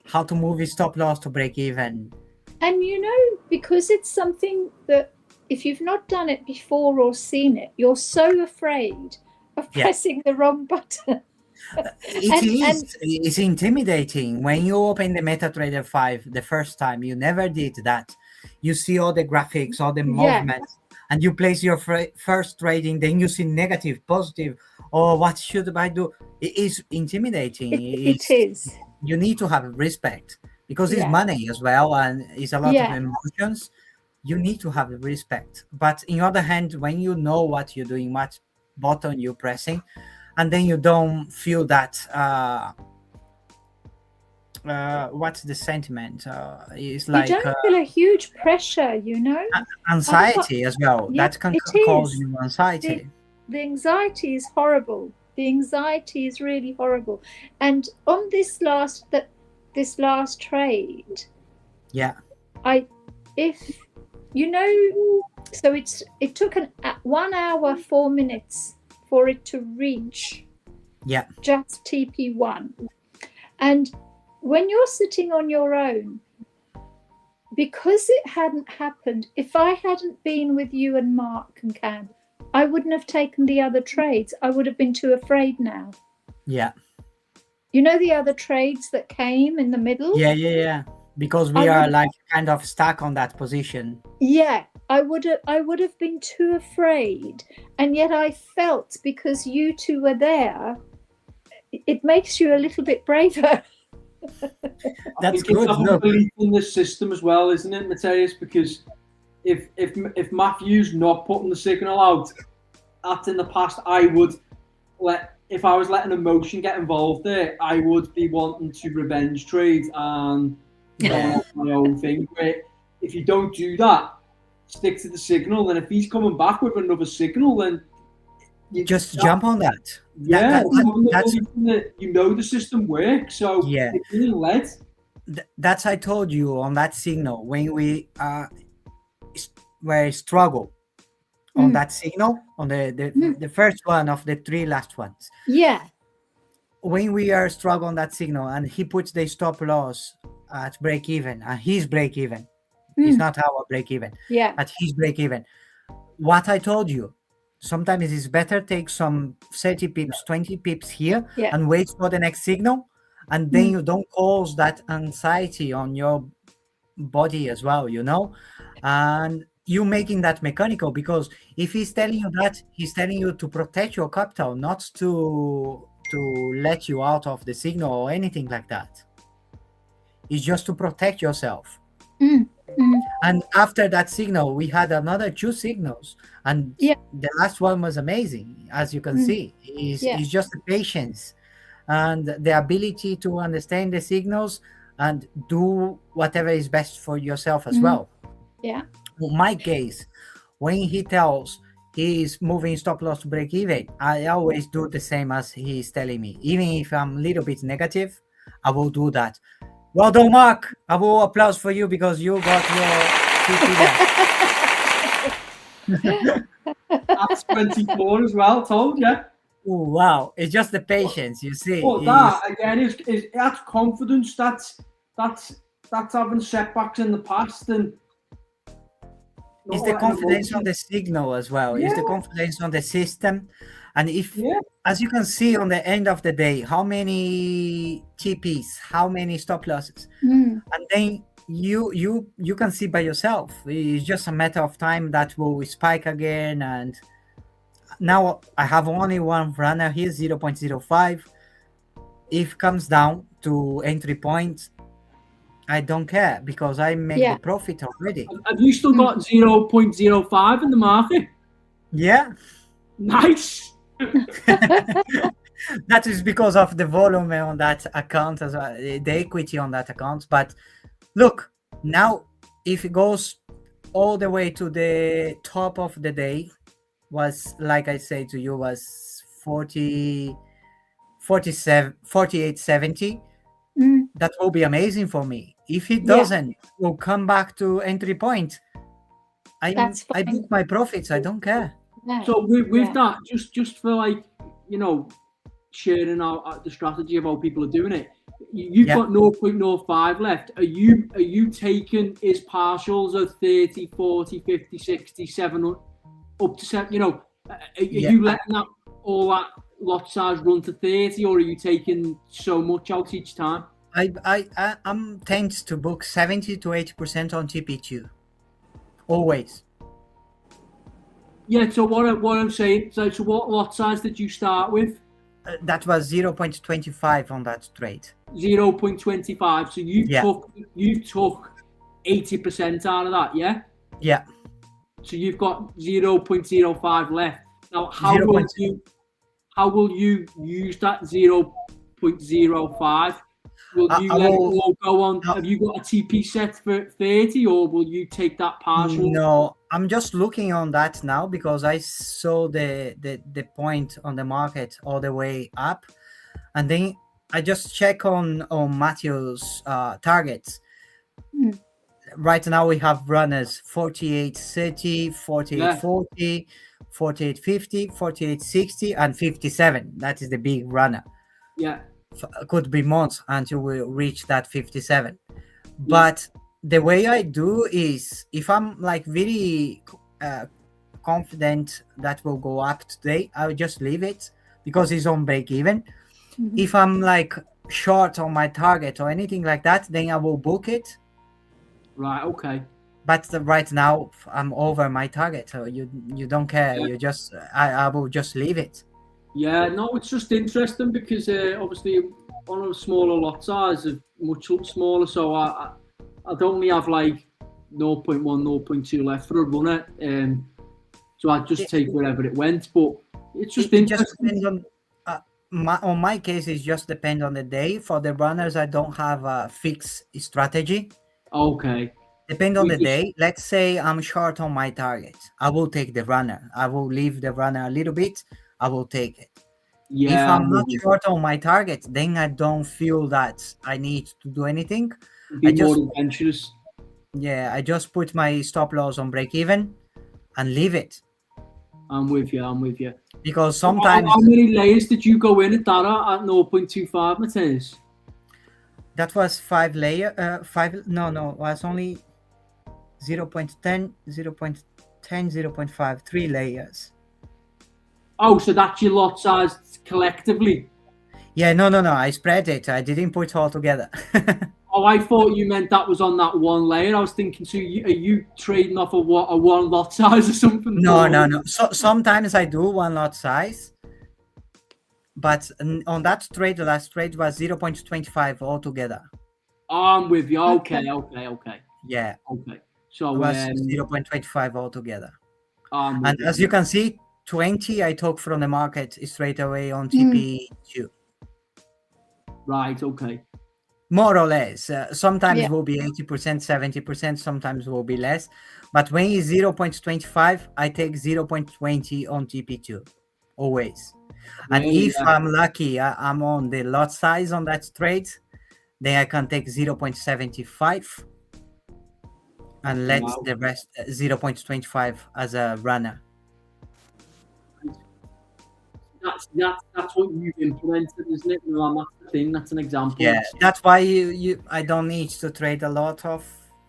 how to move your stop loss to break even. And you know, because it's something that if you've not done it before or seen it, you're so afraid of pressing the wrong button. It's intimidating when you open the MetaTrader 5 the first time. You never did that. You see all the graphics, all the movements, and you place your first trading, then you see negative, positive, or what should I do? It is intimidating. It is. You need to have respect because it's money as well, and it's a lot of emotions. You need to have respect. But on the other hand, when you know what you're doing, what button you're pressing, and then you don't feel that what's the sentiment? It's like you don't feel a huge pressure, you know. Anxiety as well. That can cause you anxiety. The anxiety is horrible. The anxiety is really horrible. And on this last trade, if you know, so it took 1 hour 4 minutes for it to reach just TP1. And when you're sitting on your own, because it hadn't happened, if I hadn't been with you and Mark and Cam, I wouldn't have taken the other trades. I would have been too afraid now. Yeah. You know the other trades that came in the middle? Yeah. Because we are like kind of stuck on that position. Yeah. I would have been too afraid. And yet I felt, because you two were there, it makes you a little bit braver. That's good. It's a belief in the system as well, isn't it, Matthias? Because if Matthew's not putting the signal out, that's in the past, I would if I was letting emotion get involved there, I would be wanting to revenge trade and my own thing. But if you don't do that, stick to the signal, and if he's coming back with another signal, then you just jump on that. You know the system works, so it's being led. That's I told you on that signal when we struggle on that signal on the first one of the 3 last ones. Yeah. When we are struggling on that signal, and he puts the stop loss at break even, and his break even. It's not our break even. Yeah. At his break even. What I told you. Sometimes it's better take some 30 pips, 20 pips here and wait for the next signal. And then you don't cause that anxiety on your body as well, you know? And you making that mechanical, because if he's telling you that, he's telling you to protect your capital, not to let you out of the signal or anything like that. It's just to protect yourself. And after that signal, we had another 2 signals, and the last one was amazing, as you can see. It's just the patience and the ability to understand the signals and do whatever is best for yourself as well. Yeah. In my case, when he tells he's moving stop loss to break even, I always do the same as he's telling me. Even if I'm a little bit negative, I will do that. Well done, Mark. I will applause for you because you got your CP there. That's 24 as well, told you. Oh, wow. It's just the patience, you see. Well, that again is that's confidence. That's having setbacks in the past, and it's the confidence on the signal as well. It's the confidence on the system. And if, as you can see on the end of the day, how many TPs, how many stop losses, and then you can see by yourself. It's just a matter of time that will spike again. And now I have only one runner here, 0.05. If it comes down to entry point, I don't care because I make the profit already. Have you still got 0.05 in the market? Yeah. Nice. That is because of the volume on that account, as well, the equity on that account. But look, now if it goes all the way to the top of the day, was, like I say to you, was 48.70. That will be amazing for me. If it doesn't, we'll come back to entry point. I book my profits. I don't care. So with that, just for, like, you know, sharing out the strategy of how people are doing it. You've Yeah. got 0.05 left. Are you taking his partials of 30, 40, 50, 60, 7 up to 7? You know, are you letting that all that lot size run to 30, or are you taking so much out each time? I'm tend to book 70 to 80% on TP2, always. Yeah. So what I'm saying, so what lot size did you start with? That was 0.25 on that trade. 0.25. So you took 80% out of that, yeah? Yeah. So you've got 0.05 left. Now, how will you use that 0.05? Will you let it all go on? Have you got a TP set for 30, or will you take that partial? No, I'm just looking on that now because I saw the point on the market all the way up, and then I just check on Matthew's targets. Right now we have runners 48.30, 48.40, 48.50, 48.60, and 57. That is the big runner. Yeah. Could be months until we reach that 57. But the way I do is, if I'm like very confident that will go up today, I will just leave it because it's on break even. If I'm like short on my target or anything like that, then I will book it. Right. Okay. But right now I'm over my target, so you don't care. You just I will just leave it. Yeah, no, it's just interesting because obviously on a smaller lot size is much smaller, so I'd only have like 0.1, 0.2 left for a runner, so I'd just take wherever it went. But it's just interesting. Just depends on my case. It just depends on the day. For the runners, I don't have a fixed strategy. Okay. Depend on the day. Let's say I'm short on my target. I will take the runner. I will leave the runner a little bit. I will take it. Yeah. If I'm not short on my target, then I don't feel that I need to do anything. Be more adventurous. Yeah, I just put my stop loss on break even and leave it. I'm with you. Because sometimes... How many layers did you go in at that at 0.25, Matthias? That was 5 layer. No, it was only 0.10, 0.10, 0.5, 3 layers. Oh, so that's your lot size collectively? Yeah, no. I spread it. I didn't put it all together. Oh, I thought you meant that was on that one layer. I was thinking, so are you trading off a one lot size or something? No. So sometimes I do one lot size. But on that trade, the last trade was 0.25 altogether. Oh, I'm with you. Okay. Yeah. Okay. So it was 0.25 altogether. And as you can see, 20 I took from the market straight away on TP2. Right. Okay. More or less. Sometimes will be 80%, 70%. Sometimes will be less. But when it's 0.25, I take 0.20 on TP2. Always. And if I'm lucky, I'm on the lot size on that trade, then I can take 0.75 and let the rest 0.25 as a runner. That's what you've implemented, isn't it? No, that's the thing. That's an example. Yeah, that's why I don't need to trade a lot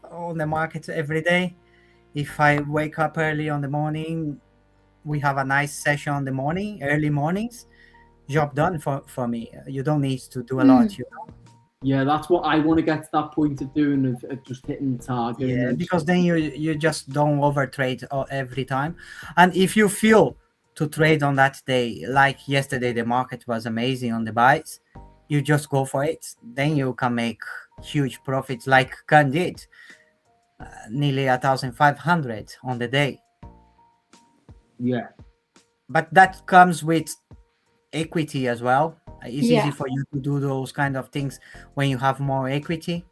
on the market every day. If I wake up early on the morning, we have a nice session on the morning, early mornings. Job done for me. You don't need to do a lot, you know. Yeah, that's what I want to get to that point of doing, of just hitting the target. Yeah, because then you just don't over trade every time. And if you feel to trade on that day, like yesterday, the market was amazing on the buys, you just go for it. Then you can make huge profits, like Khan did, nearly 1,500 on the day. Yeah, but that comes with equity as well. It's easy for you to do those kind of things when you have more equity.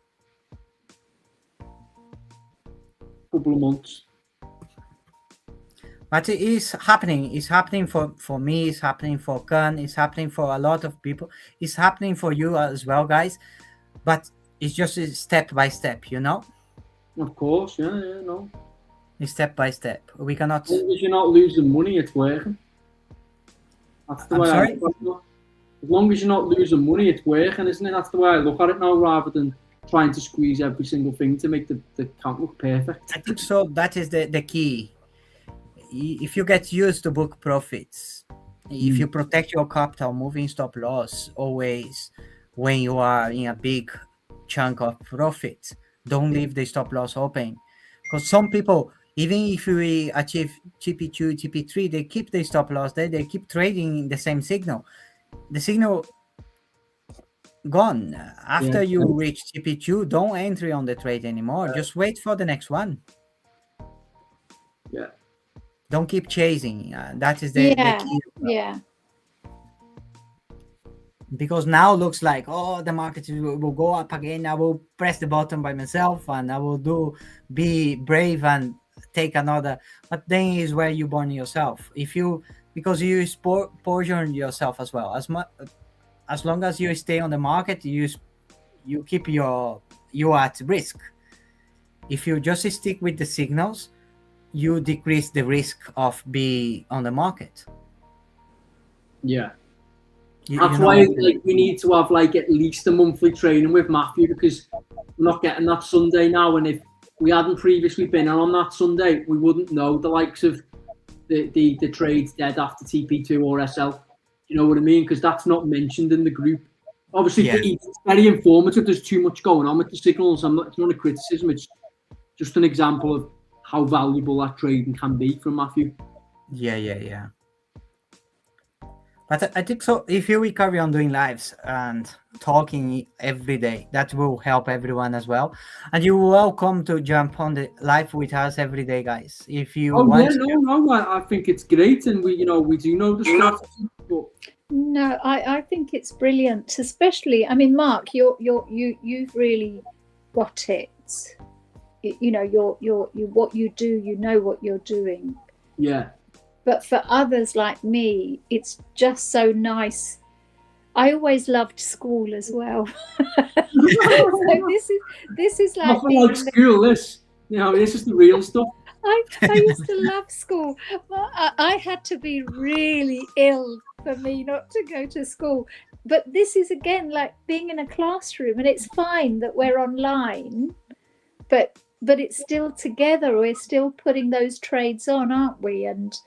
Couple of months. But it is happening. It's happening for me. It's happening for Khan. It's happening for a lot of people. It's happening for you as well, guys. But it's just step by step, you know? Of course, yeah, no. It's step by step. We cannot... As long as you're not losing money, it's working. That's the way. As as long as you're not losing money, it's working, isn't it? That's the way I look at it now, rather than trying to squeeze every single thing to make the count look perfect. I think so. That is the key. If you get used to book profits, if you protect your capital, moving stop loss always when you are in a big chunk of profit, don't leave the stop loss open. Because some people, even if we achieve TP2, TP3, they keep the stop loss there, they keep trading in the same signal. The signal gone. After you reach TP2, don't enter on the trade anymore. Just wait for the next one. Yeah. Don't keep chasing. That is the key. Yeah. Because now looks like, oh, the market will go up again. I will press the button by myself and I will be brave and take another. But then is where you burn yourself. Because you poison yourself as well. As long as you stay on the market, you keep you at risk. If you just stick with the signals, you decrease the risk of being on the market. Yeah. That's why we need to have at least a monthly training with Matthew, because we're not getting that Sunday now. And if we hadn't previously been on that Sunday, we wouldn't know the likes of the trades dead after TP2 or SL. You know what I mean? Because that's not mentioned in the group. Obviously, it's very informative. There's too much going on with the signals. It's not a criticism. It's just an example of how valuable that trading can be from Matthew. Yeah. But I think so. If you will carry on doing lives and talking every day, that will help everyone as well. And you're welcome to jump on the live with us every day, guys. If you want. No. I think it's great, and we do know the strategy. But... No, I think it's brilliant. Especially, I mean, Mark, you've really got it. You know, you're what you do. You know what you're doing. Yeah. But for others like me, it's just so nice. I always loved school as well. So this is like nothing like school. This is the real stuff. I used to love school. I had to be really ill for me not to go to school. But this is again like being in a classroom, and it's fine that we're online, but it's still together. We're still putting those trades on, aren't we? And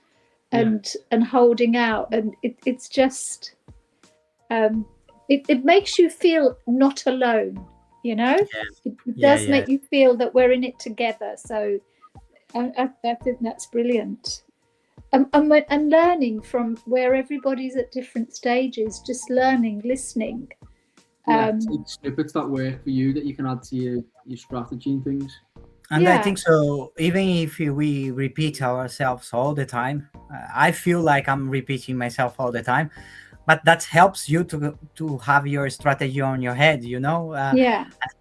holding out, and it's just it makes you feel not alone, you know. It does make you feel that we're in it together. So I think that's brilliant, and learning from where everybody's at different stages, just learning, listening. Snippets that work for you that you can add to your strategy and things. And I think so, even if we repeat ourselves all the time, I feel like I'm repeating myself all the time, but that helps you to have your strategy on your head, you know?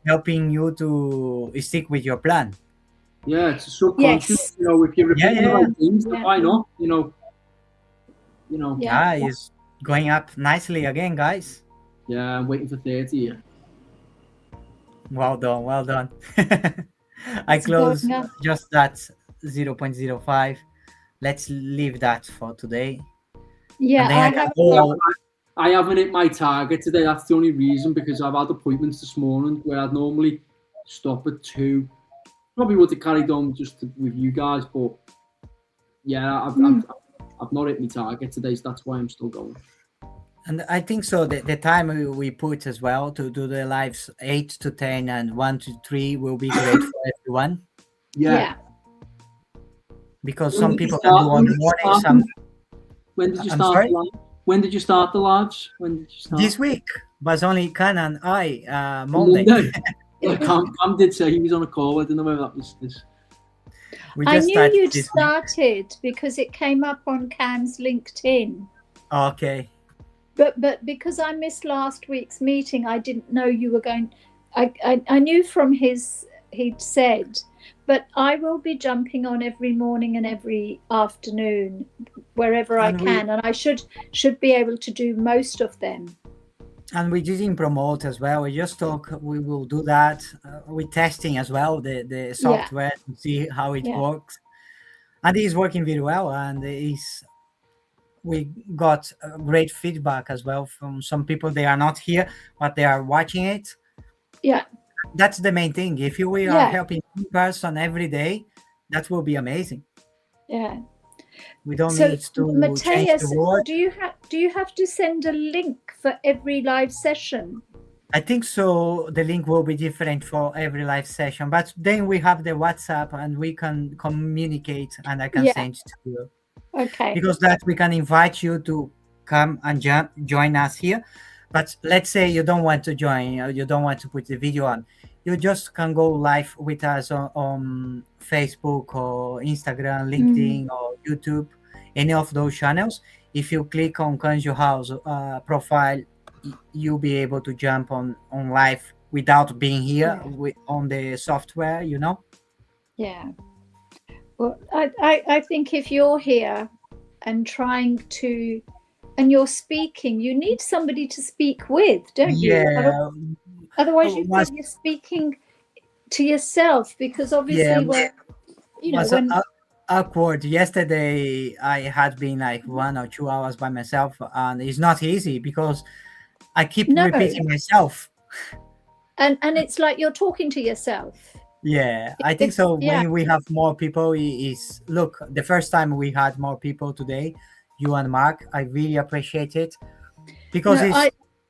Helping you to stick with your plan. Yeah, it's a subconscious, you know, if you're repeating the right things, why not? You know. Yeah, it's going up nicely again, guys. Yeah, I'm waiting for 30 here. Well done. I closed just that 0.05. Let's leave that for today. Yeah, I haven't hit my target today. That's the only reason, because I've had appointments this morning where I'd normally stop at 2. Probably would have carried on just with you guys, but yeah, I've not hit my target today, so that's why I'm still going. And I think so. The time we put as well to do the lives 8 to 10 and 1 to 3 will be great for everyone. Yeah. Because some people can do on the morning. When did you start? When did you start the lives? This week was only Can and I Monday. Cam did say he was on a call. I don't know whether that was this. I knew you'd started because it came up on Cam's LinkedIn. Okay. But because I missed last week's meeting, I didn't know you were going. I knew from he'd said, but I will be jumping on every morning and every afternoon wherever I can, and I should be able to do most of them. And we didn't promote as well. We just talk. We will do that. We're testing as well the software to see how it works, and it's working very well. And it's we got great feedback as well from some people. They are not here, but they are watching it. Yeah. That's the main thing. If we are Yeah. helping one person every day, that will be amazing. Yeah. We don't So, need to change Matthias, the world. do you have to send a link for every live session? I think so. The link will be different for every live session, but then we have the WhatsApp and we can communicate, and I can Yeah. send to you. Okay. Because that we can invite you to come and join us here. But let's say you don't want to join, you don't want to put the video on. You just can go live with us on Facebook or Instagram, LinkedIn, or YouTube, any of those channels. If you click on Kanjo House profile, you'll be able to jump on live without being here on the software, you know? Yeah. Well, I think if you're here and trying to, and you're speaking, you need somebody to speak with, don't you? Yeah. Otherwise, you feel you're speaking to yourself, because obviously, when awkward. Yesterday, I had been like 1 or 2 hours by myself, and it's not easy because I keep repeating myself. And it's like you're talking to yourself. Yeah, I think so. When we have more people, look, the first time we had more people today, you and Mark, I really appreciate it because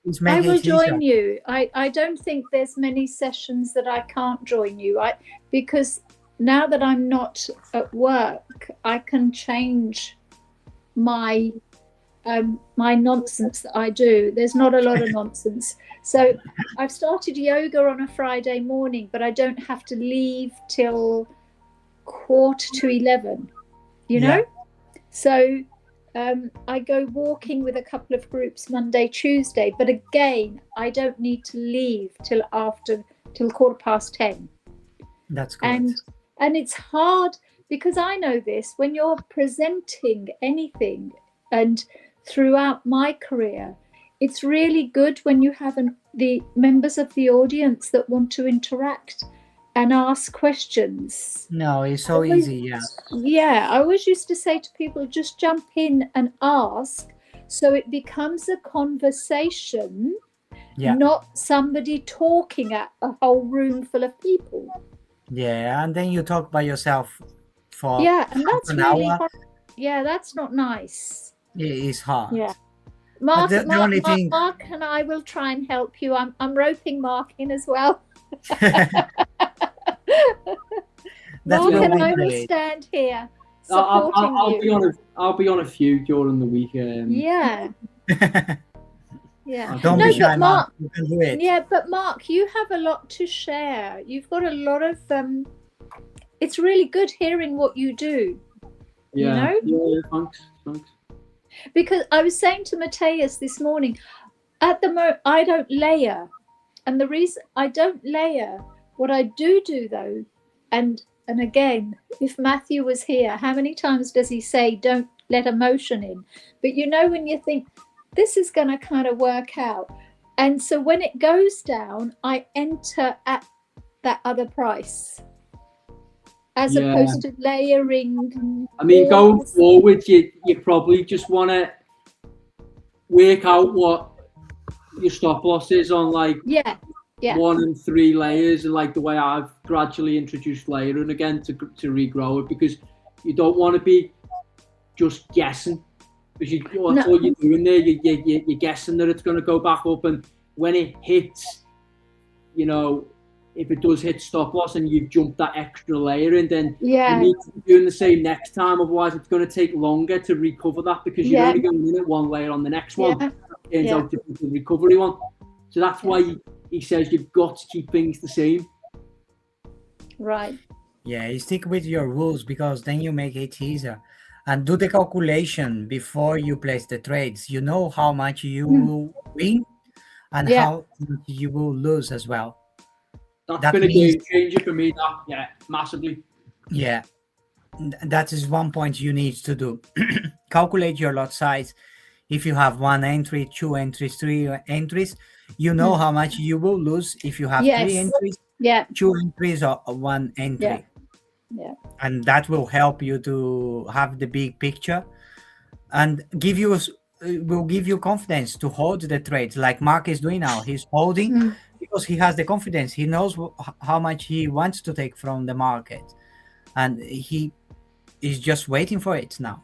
it's making I will it join easier. you. I don't think there's many sessions that I can't join you. Because now that I'm not at work, I can change my my nonsense that I do. There's not a lot of nonsense. So I've started yoga on a Friday morning, but I don't have to leave till 10:45, you know? So I go walking with a couple of groups Monday, Tuesday, but again, I don't need to leave till 10:15. That's good. And it's hard because I know this, when you're presenting anything, and throughout my career, it's really good when you have the members of the audience that want to interact and ask questions. No, it's so easy. Yeah, I always used to say to people, just jump in and ask, so it becomes a conversation, not somebody talking at a whole room full of people. Yeah, and then you talk by yourself for and that's really hard. Yeah, that's not nice. It is hard. Yeah. Mark and I will try and help you. I'm roping Mark in as well. Mark and I will stand here supporting you. I'll be on a few during the weekend. Yeah. Don't be shy, Mark. You can do it. Yeah, but Mark, you have a lot to share. You've got a lot of. It's really good hearing what you do. Yeah. You know? Yeah. Thanks. Because I was saying to Matthias this morning, at the moment I don't layer, and the reason I don't layer, what I do though, and again, if Matthew was here, how many times does he say don't let emotion in? But you know, when you think this is going to kind of work out, and so when it goes down, I enter at that other price, as opposed to layering. I mean, going forward, you probably just want to work out what your stop loss is on, like 1 and 3 layers, and like the way I've gradually introduced layering again to regrow it, because you don't want to be just guessing, because that's all you're doing there. You're guessing that it's going to go back up, and when it hits, you know, if it does hit stop loss and you've jumped that extra layer in, then you need to be doing the same next time. Otherwise, it's going to take longer to recover that, because you're only going in at 1 layer on the next one. It turns out to be the recovery one. So that's why he says you've got to keep things the same. Right. Yeah, you stick with your rules, because then you make it easier. And do the calculation before you place the trades. You know how much you will win and how much you will lose as well. That's been a game changer for me, massively. Yeah, that is one point you need to do. Calculate your lot size. If you have 1 entry, 2 entries, 3 entries, you know how much you will lose if you have 3 entries, 2 entries, or 1 entry. Yeah. And that will help you to have the big picture. and will give you confidence to hold the trades like Mark is doing now. He's holding because he has the confidence. He knows how much he wants to take from the market, and he is just waiting for it now.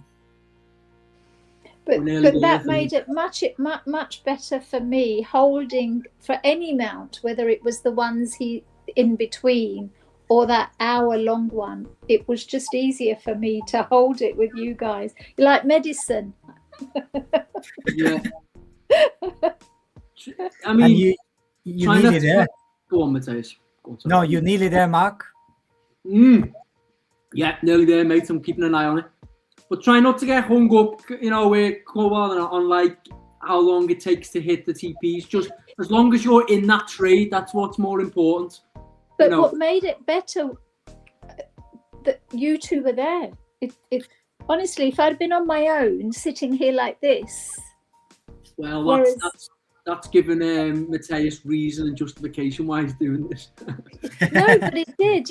But that made it much better for me holding for any mount, whether it was the ones he in between or that hour-long one. It was just easier for me to hold it with you guys. You're like medicine. Yeah. I mean, you nearly there. Go on, Matthias. No, you nearly there, Mark. Yeah, nearly there, mate. I'm keeping an eye on it. But try not to get hung up, on like how long it takes to hit the TPs. Just as long as you're in that trade, that's what's more important. But what made it better that you two were there. It honestly, if I'd been on my own, sitting here like this. Well, that's given Matthias reason and justification why he's doing this. No, but it did.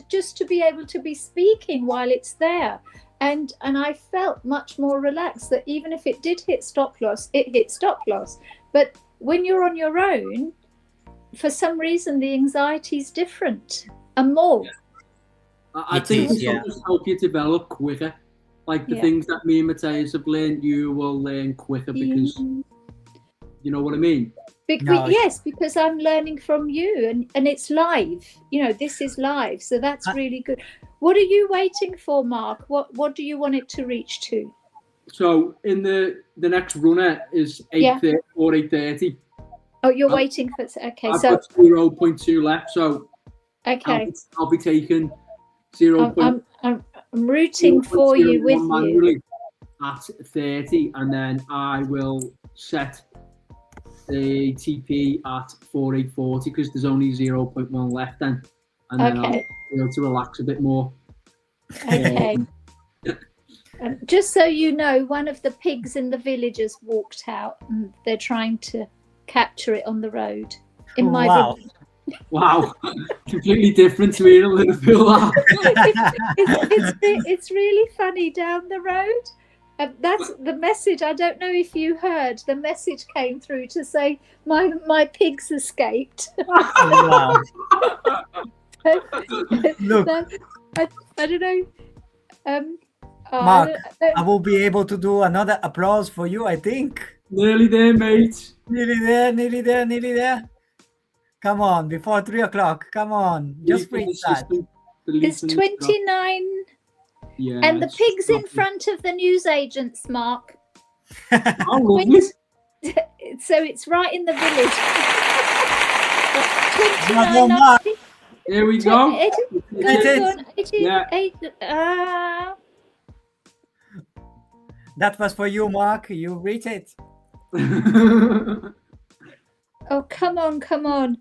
Just to be able to be speaking while it's there. And I felt much more relaxed that even if it did hit stop loss, it hit stop loss. But when you're on your own, for some reason, the anxiety is different and more. Yeah. I think it's just help you develop quicker. Like the things that me and Matthias have learned, you will learn quicker because you know what I mean? Yes, because I'm learning from you and it's live. This is live. So that's really good. What are you waiting for, Mark? What do you want it to reach to? So in the next runner is 8:30 or 8:30. Oh, you're waiting for okay. I've got 0.2 left, so okay. I'll be taking 0. I'm rooting for you with you at 30, and then I will set the TP at 4840 because there's only 0.1 left then, and then I'll be able to relax a bit more. Okay. Just so you know, one of the pigs in the village has walked out and they're trying to capture it on the road in my village. Wow, completely different to me in Liverpool. It's really funny down the road. That's the message. I don't know if you heard. The message came through to say my pigs escaped. Wow. Look, I don't know. Mark, I will be able to do another applause for you, I think. Nearly there, mate. Nearly there. Come on, before 3 o'clock. Come on, just print that. It's 29. Yeah, and the pig's in front of the newsagents, Mark. Oh, lovely. So it's right in the village. 29. Here we go. That was for you, Mark. You read it. Oh, come on.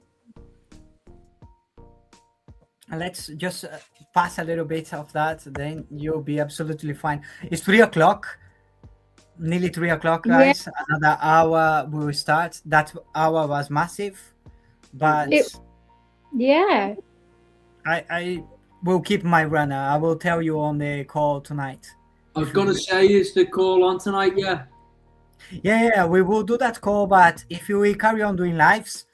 Let's just pass a little bit of that, then you'll be absolutely fine. It's 3 o'clock, nearly 3 o'clock, guys. Yeah. Another hour we will start. That hour was massive, but I will keep my runner. I will tell you on the call tonight. I was gonna say, is the call on tonight? Yeah, we will do that call, but if we carry on doing lives,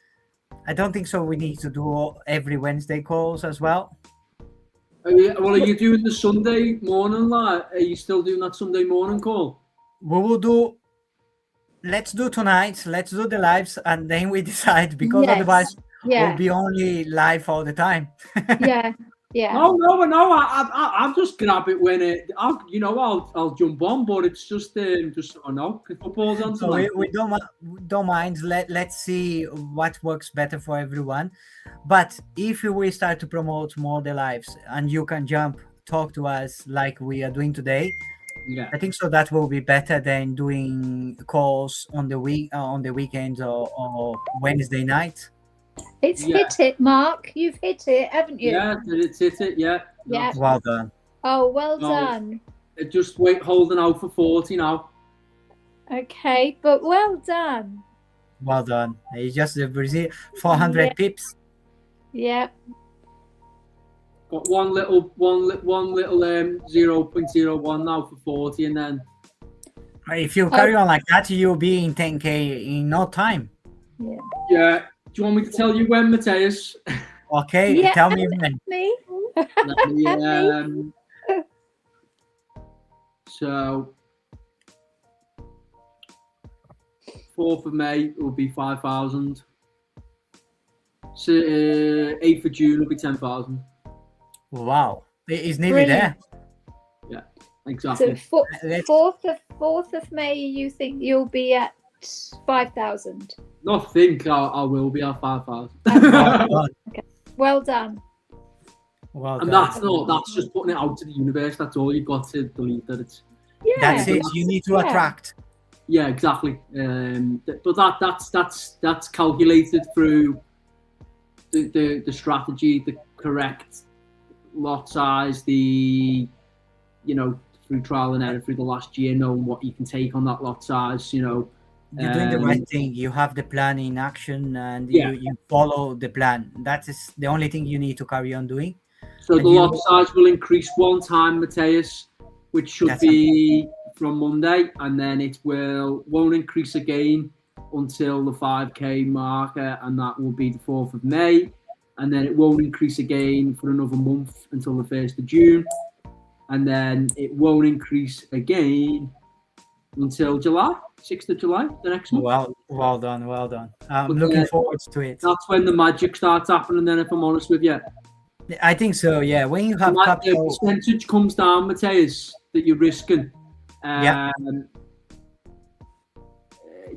I don't think so. We need to do every Wednesday calls as well. Are you doing the Sunday morning, lad? Are you still doing that Sunday morning call? We will do. Let's do tonight. Let's do the lives, and then we decide because otherwise we'll be only live all the time. Yeah. No. I'll just grab it when I'll jump on, but it's just so I know because football's on tonight. So we don't mind. Let's see what works better for everyone. But if we start to promote more the lives and you can talk to us like we are doing today, I think so that will be better than doing calls on the weekends or Wednesday night. It's hit it, Mark. You've hit it, haven't you? Yeah, it's hit it. Yeah. Well done. Oh, well done. Just holding out for 40 now. Okay, but well done. Well done. It's just the Brazil 400 pips. Yeah. Got one little 0.01 now for 40, and then If you carry on like that, you'll be in 10K in no time. Yeah. Do you want me to tell you when, Matthias? Okay, Yeah, tell me when. Me. Let me, so 4th of May will be 5,000. So 8th of June will be 10,000. Wow, it's nearly there. Brilliant. Exactly. So Let's- 4th of May, you think you'll be at 5,000? Not think I will be at 5,000. Well done. Well done. Well And done. that's just putting it out to the universe. That's all you've got to believe that it's. Yeah. That's it. You need to Yeah. attract. Yeah, exactly. But that's calculated through the strategy, the correct lot size, through trial and error through the last year, knowing what you can take on that lot size. You're doing the right thing. You have the plan in action, and Yeah. you follow the plan. That is the only thing you need to carry on doing. So And the you- lot size will increase one time, Matthias, which should That's be from Monday, and then it won't increase again until the 5K marker, and that will be the 4th of May, and then it won't increase again for another month until the 1st of June, and then it won't increase again until July, 6th of July, the next month. Well done. Well done. I'm But, looking forward to it. That's when the magic starts happening. Then, if I'm honest with you, I think so. Yeah. When you have the capital, percentage comes down, Matthias, that you're risking. Yeah.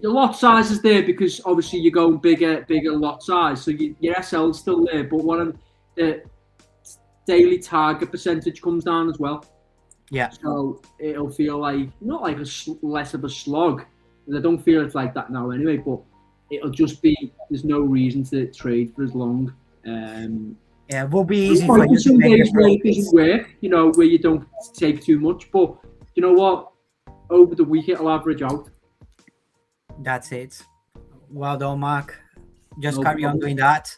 Your lot size is there because obviously you're going bigger lot size, so your SL is still there. But the daily target percentage comes down as well. Yeah. So it'll feel like not like less of a slog. I don't feel it's like that now anyway. But it'll just be there's no reason to trade for as long. Yeah, it will be easy for you to Some make days a where it profit. doesn't work, where you don't take too much. But you know what? Over the week it'll average out. That's it. Well done, Mark. Just No carry on problem. doing that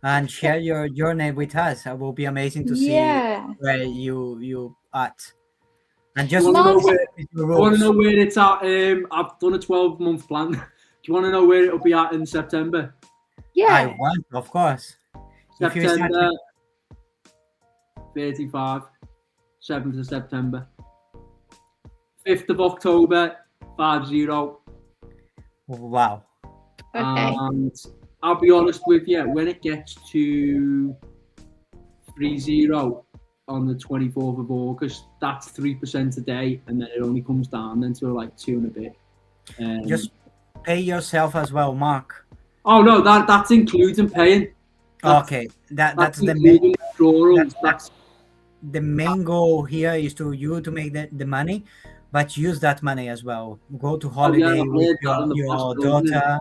and share your journey with us. It will be amazing to see Yeah. where you at. And just You wanna know Mark- where- the I want rules. to know where it's at. I've done a 12-month plan. Do you want to know where it'll be at in September? Yeah. I want, of course. If you start September 35, 7th of September. 5th of October, 50. Wow. Okay. And I'll be honest with you, when it gets to 30 on the 24th of August, that's 3% a day, and then it only comes down then to like 2 and a bit. Just pay yourself as well, Mark. Oh no, that's including paying. That's- Okay. That's the including main withdrawals. That's the main goal here is to make the money, but use that money as well. Go to holiday I with heard that in the your past, isn't it? daughter.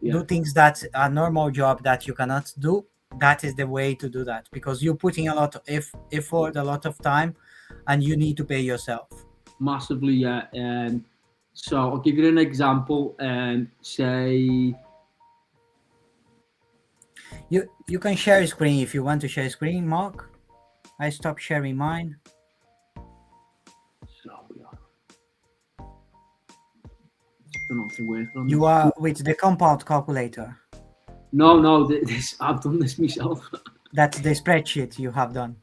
Yeah. Do things that a normal job that you cannot do. That is the way to do that, because you're putting a lot of effort, a lot of time, and you need to pay yourself. massively, yeah. So I'll give you an example. Say You can share screen if you want to share screen, Mark. I stopped sharing mine. You are with the compound calculator. No, this I've done this myself. That's the spreadsheet you have done.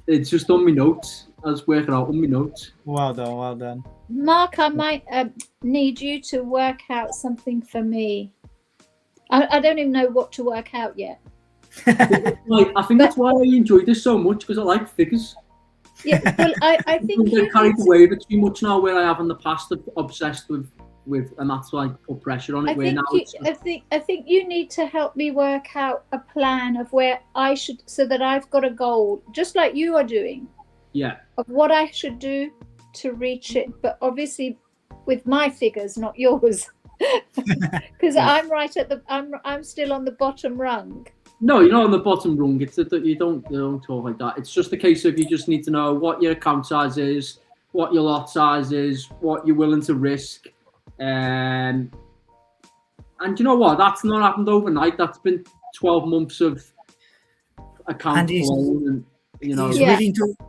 It's just on my notes. I was working out on my notes. Well done, well done. Mark, I might need you to work out something for me. I don't even know what to work out yet. Like, I think that's why I enjoy this so much, because I like figures. Yeah, well, I I think don't you get carried need to- away with it too much now, where I have in the past obsessed with, and that's like put pressure on it. I Where think now you, it's I think you need to help me work out a plan of where I should, so that I've got a goal, just like you are doing, yeah, of what I should do to reach it. But obviously, with my figures, not yours, because I'm right at the, I'm still on the bottom rung. no, you're not on the bottom rung. It's that you don't talk like that. It's just a case of you just need to know what your account size is, what your lot size is, what you're willing to risk. And you know what? That's not happened overnight. That's been 12 months of account And it's- flow. You know, He's Yeah.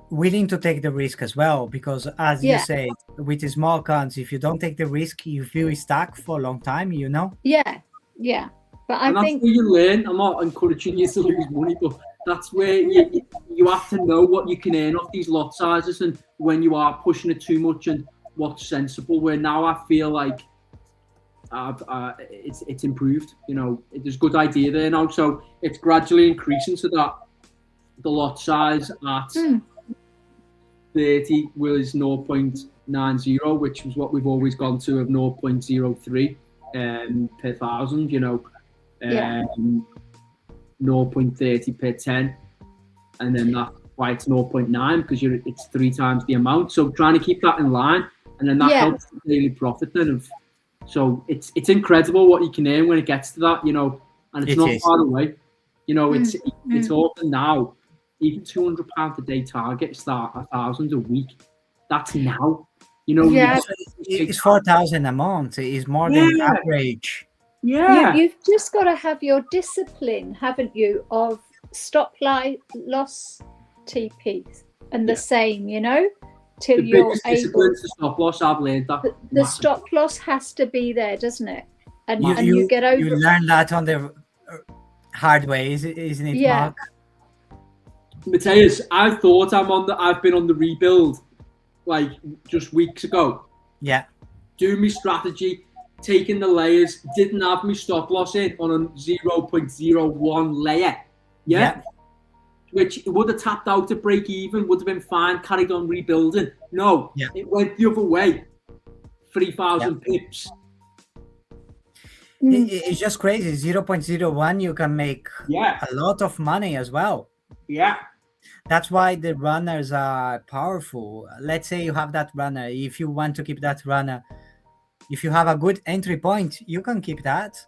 willing to take the risk as well, because as you Yeah. say, with the small accounts, if you don't take the risk, you feel stuck for a long time. You know. Yeah, yeah. But I and that's think where you learn. I'm not encouraging you to lose money, but that's where you have to know what you can earn off these lot sizes, and when you are pushing it too much, and what's sensible. Where now I feel like it's improved. You know, there's a good idea there now, so it's gradually increasing so that the lot size at 30 was 0.90, which was what we've always gone to of 0.03 per thousand. You know. Yeah. 0.30 per 10, and then that's why it's 0.9, because it's 3 times the amount. So trying to keep that in line, and then that helps the daily profit then. So it's incredible what you can earn when it gets to that, you know, and it's not far away. You know, it's often now, even £200 a day target, start 1,000 a week. That's now, you know. Yeah. It's 4,000 a month. It's more than average. Yeah. You've just got to have your discipline, haven't you, of stop loss TPs and the same, you know, till you're able. The stop loss, I've learned that. The stop loss has to be there, doesn't it? And you get over. You learn that on the hard way, isn't it, Mark? Matthias, I thought I've been on the rebuild like just weeks ago. Yeah. Doing my strategy, taking the layers, didn't have my stop loss in on a 0.01 layer. Yeah. Which would have tapped out to break even, would have been fine, carried on rebuilding. No, it went the other way. 3,000 pips. It's just crazy. 0.01, you can make a lot of money as well. Yeah. That's why the runners are powerful. Let's say you have that runner. If you want to keep that runner, if you have a good entry point, you can keep that.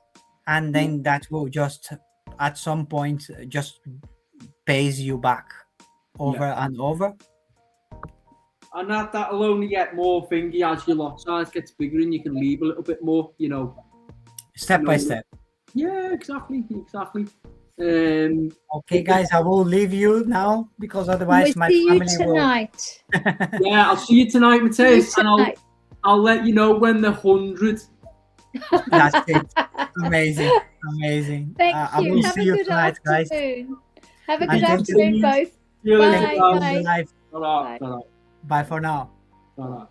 And then that will just, at some point, just pays you back over and over. And that'll only get more thingy as your lot size gets bigger and you can leave a little bit more, you know. Step by step. Yeah, exactly. Okay, guys, I will leave you now because otherwise my see family you tonight. will. Yeah, I'll see you tonight, Matthias, and I'll let you know when the 100. That's it. Amazing. Thank you. I will Have see a you good tonight, guys. afternoon. Have a good afternoon, both. See you later. Bye. Bye. Bye for now. Bye.